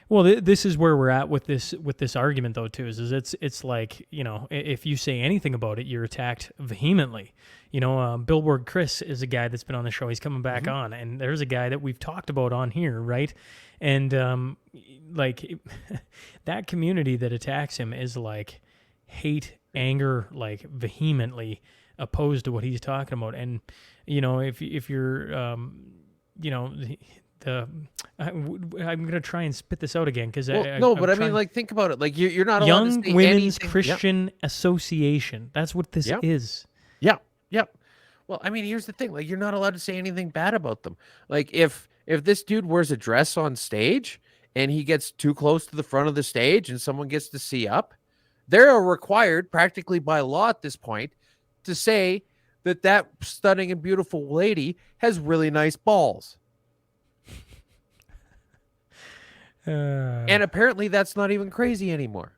Well, this is where we're at with this argument, though, too. Is it's like, if you say anything about it, you're attacked vehemently. Billboard Chris is a guy that's been on the show. He's coming back on, and there's a guy that we've talked about on here, right? And like that community that attacks him is like hate, anger, like vehemently opposed to what he's talking about. And if you're I'm gonna try and spit this out again because I mean, like, think about it. Like, you're not allowed to say Young Women's anything. Christian Association. That's what this is. Yeah. Well, I mean, here's the thing. Like, you're not allowed to say anything bad about them. Like, if this dude wears a dress on stage and he gets too close to the front of the stage and someone gets to see up, they're required practically by law at this point to say that stunning and beautiful lady has really nice balls. And apparently that's not even crazy anymore.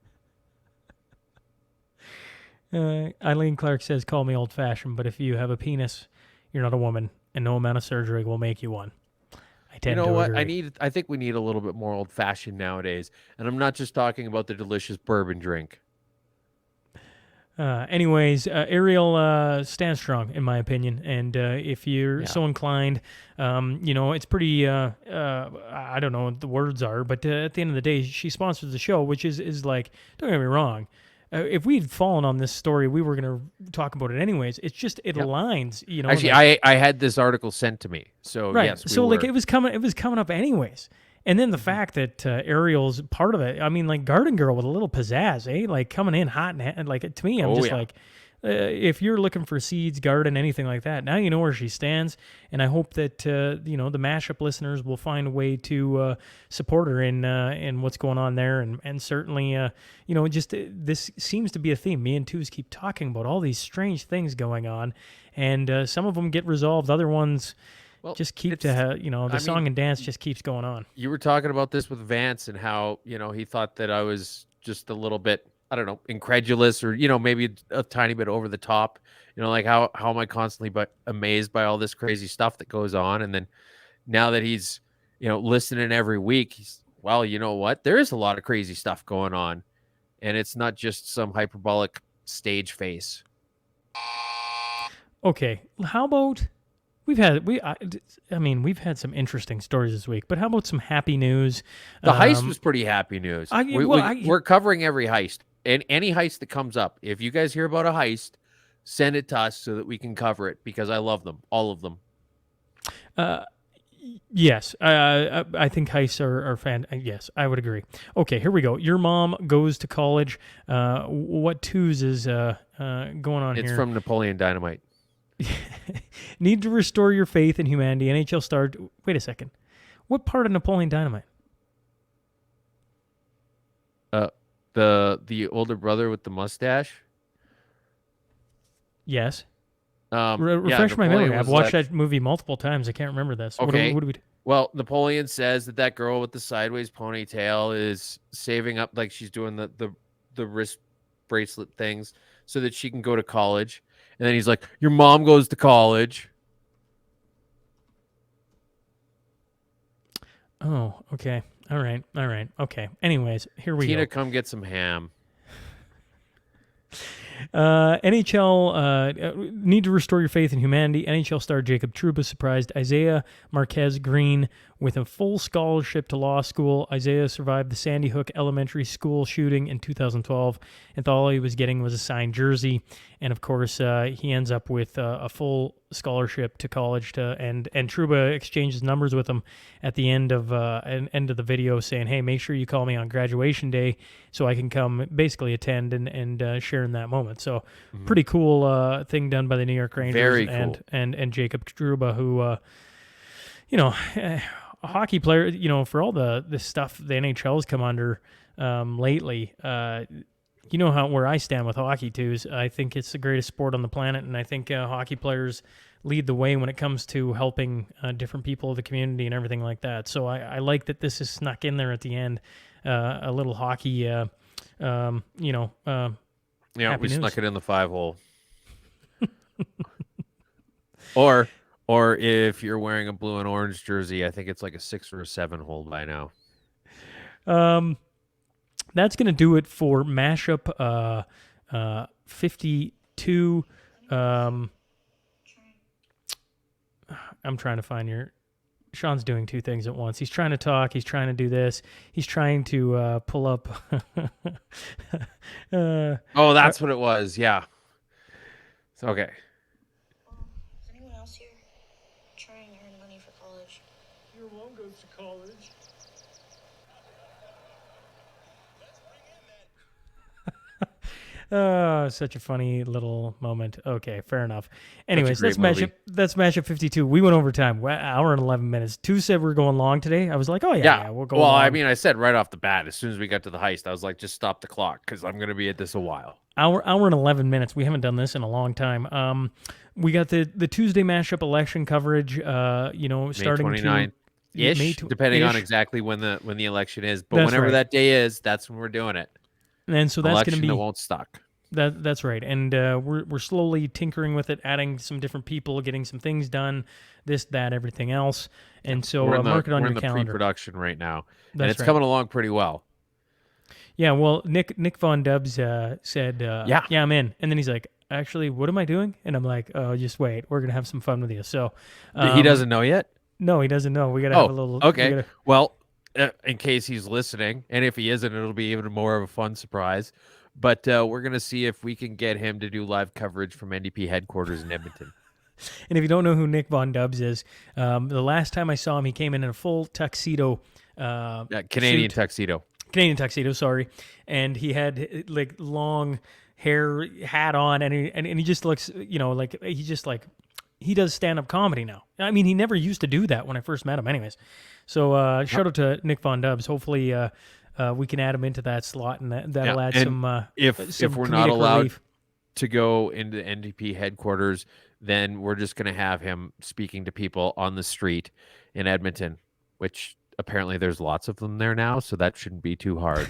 Eileen Clark says, call me old-fashioned, but if you have a penis, you're not a woman, and no amount of surgery will make you one. I tend to agree. I think we need a little bit more old-fashioned nowadays, and I'm not just talking about the delicious bourbon drink. Anyways, Ariel stands strong, in my opinion. And if you're so inclined, it's pretty, I don't know what the words are, but at the end of the day, she sponsors the show, which is like, don't get me wrong. If we'd fallen on this story, we were going to talk about it anyways. It's just, it aligns, Actually, I had this article sent to me. So, right. Yes, so like it was coming up anyways. And then the fact that Ariel's part of it, I mean, like Garden Girl with a little pizzazz, eh? Like coming in hot and like to me, I'm like, if you're looking for seeds, garden, anything like that, now you know where she stands. And I hope that the Mashup listeners will find a way to support her in what's going on there. And certainly, this seems to be a theme. Me and Twos keep talking about all these strange things going on, and some of them get resolved. Other ones. Well, just keep song and dance just keeps going on. You were talking about this with Vance and how, he thought that I was just a little bit, I don't know, incredulous or, maybe a tiny bit over the top. Like how am I constantly amazed by all this crazy stuff that goes on? And then now that he's, listening every week, he's, well, you know what? There is a lot of crazy stuff going on. And it's not just some hyperbolic stage face. Okay. How about... We've had some interesting stories this week, but how about some happy news? The heist was pretty happy news. We're covering every heist, and any heist that comes up. If you guys hear about a heist, send it to us so that we can cover it because I love them, all of them. Yes, I think heists are fan. Yes, I would agree. Okay, here we go. Your mom goes to college. What twos is going on here? It's from Napoleon Dynamite. Need to restore your faith in humanity. NHL star. Wait a second. What part of Napoleon Dynamite? The older brother with the mustache. Yes. Refresh my memory. I've watched that movie multiple times. I can't remember this. Okay. What do we do? Well, Napoleon says that girl with the sideways ponytail is saving up, like she's doing the wrist bracelet things so that she can go to college. And then he's like, your mom goes to college. Oh, okay. All right. Okay. Anyways, here we go. Tina, come get some ham. NHL need to restore your faith in humanity. NHL star Jacob Trouba surprised Isaiah Marquez Green with a full scholarship to law school. Isaiah survived the Sandy Hook Elementary School shooting in 2012, and all he was getting was a signed jersey. And of course, he ends up with a full scholarship to college. And Trouba exchanges numbers with him at the end of the video, saying, "Hey, make sure you call me on graduation day so I can come, basically attend and share in that moment." So, pretty cool thing done by the New York Rangers. Very cool. And Jacob Trouba, who, a hockey player. For all the stuff the NHL has come under lately. Where I stand with hockey too is I think it's the greatest sport on the planet, and I think hockey players lead the way when it comes to helping different people of the community and everything like that. So I like that this is snuck in there at the end, a little hockey. Yeah, we snuck it in the 5-hole. Or if you're wearing a blue and orange jersey, I think it's like a 6 or a 7-hole by now. That's going to do it for Mashup 52. I'm trying to find Sean's doing two things at once. He's trying to talk. He's trying to do this. He's trying to pull up. That's what it was. Yeah. Okay. Such a funny little moment. Okay, fair enough. Anyways, great movie. That's Mashup 52. We went over time. Hour and 11 minutes. 2 said we're going long today. I was like, oh, yeah, we'll go Well, long. I mean, I said right off the bat, as soon as we got to the heist, I was like, just stop the clock because I'm going to be at this a while. Hour and 11 minutes. We haven't done this in a long time. We got the Tuesday Mashup election coverage, starting May 29th-ish, depending on exactly when the election is. But whenever that day is, that's when we're doing it. And so that's going to be that won't suck. That's right, and we're slowly tinkering with it, adding some different people, getting some things done, this, that, everything else, and so mark it on your calendar. We're in the pre-production right now, and it's coming along pretty well. Yeah, well, Nick Von Dubs said, yeah, I'm in, and then he's like, actually, what am I doing? And I'm like, oh, just wait, we're gonna have some fun with you. So he doesn't know yet. No, he doesn't know. We gotta have a little. Okay, well, in case he's listening, and if he isn't, it'll be even more of a fun surprise. But we're going to see if we can get him to do live coverage from NDP headquarters in Edmonton. And if you don't know who Nick Von Dubs is, the last time I saw him, he came in a full tuxedo. Canadian tuxedo. Canadian tuxedo, sorry. And he had like long hair, hat on, and he just looks, like he does stand-up comedy now. I mean, he never used to do that when I first met him anyways. So shout out to Nick Von Dubs. Hopefully we can add him into that slot, and that'll add some if we're not allowed relief to go into NDP headquarters, then we're just going to have him speaking to people on the street in Edmonton, which apparently there's lots of them there now, so that shouldn't be too hard.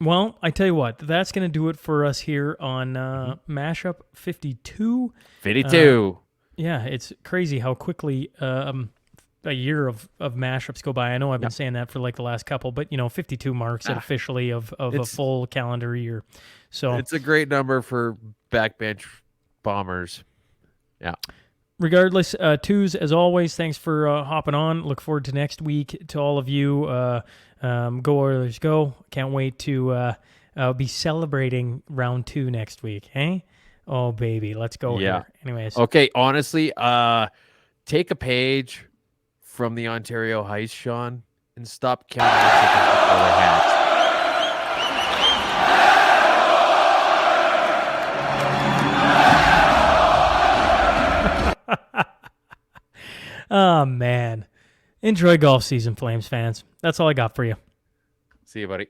Well, I tell you what, that's going to do it for us here on Mashup 52. 52. Yeah, it's crazy how quickly a year of mashups go by. I know I've been saying that for like the last couple, but 52 marks it officially of a full calendar year. So it's a great number for backbench bombers. Yeah. Regardless, twos, as always, thanks for hopping on. Look forward to next week. To all of you, go Oilers, go. Can't wait to be celebrating round 2 next week. Hey? Oh, baby. Let's go here. Anyways. Okay, honestly, take a page from the Ontario heist, Shaun, and stop counting the chickens before they're hatched. Oh, man. Enjoy golf season, Flames fans. That's all I got for you. See you, buddy.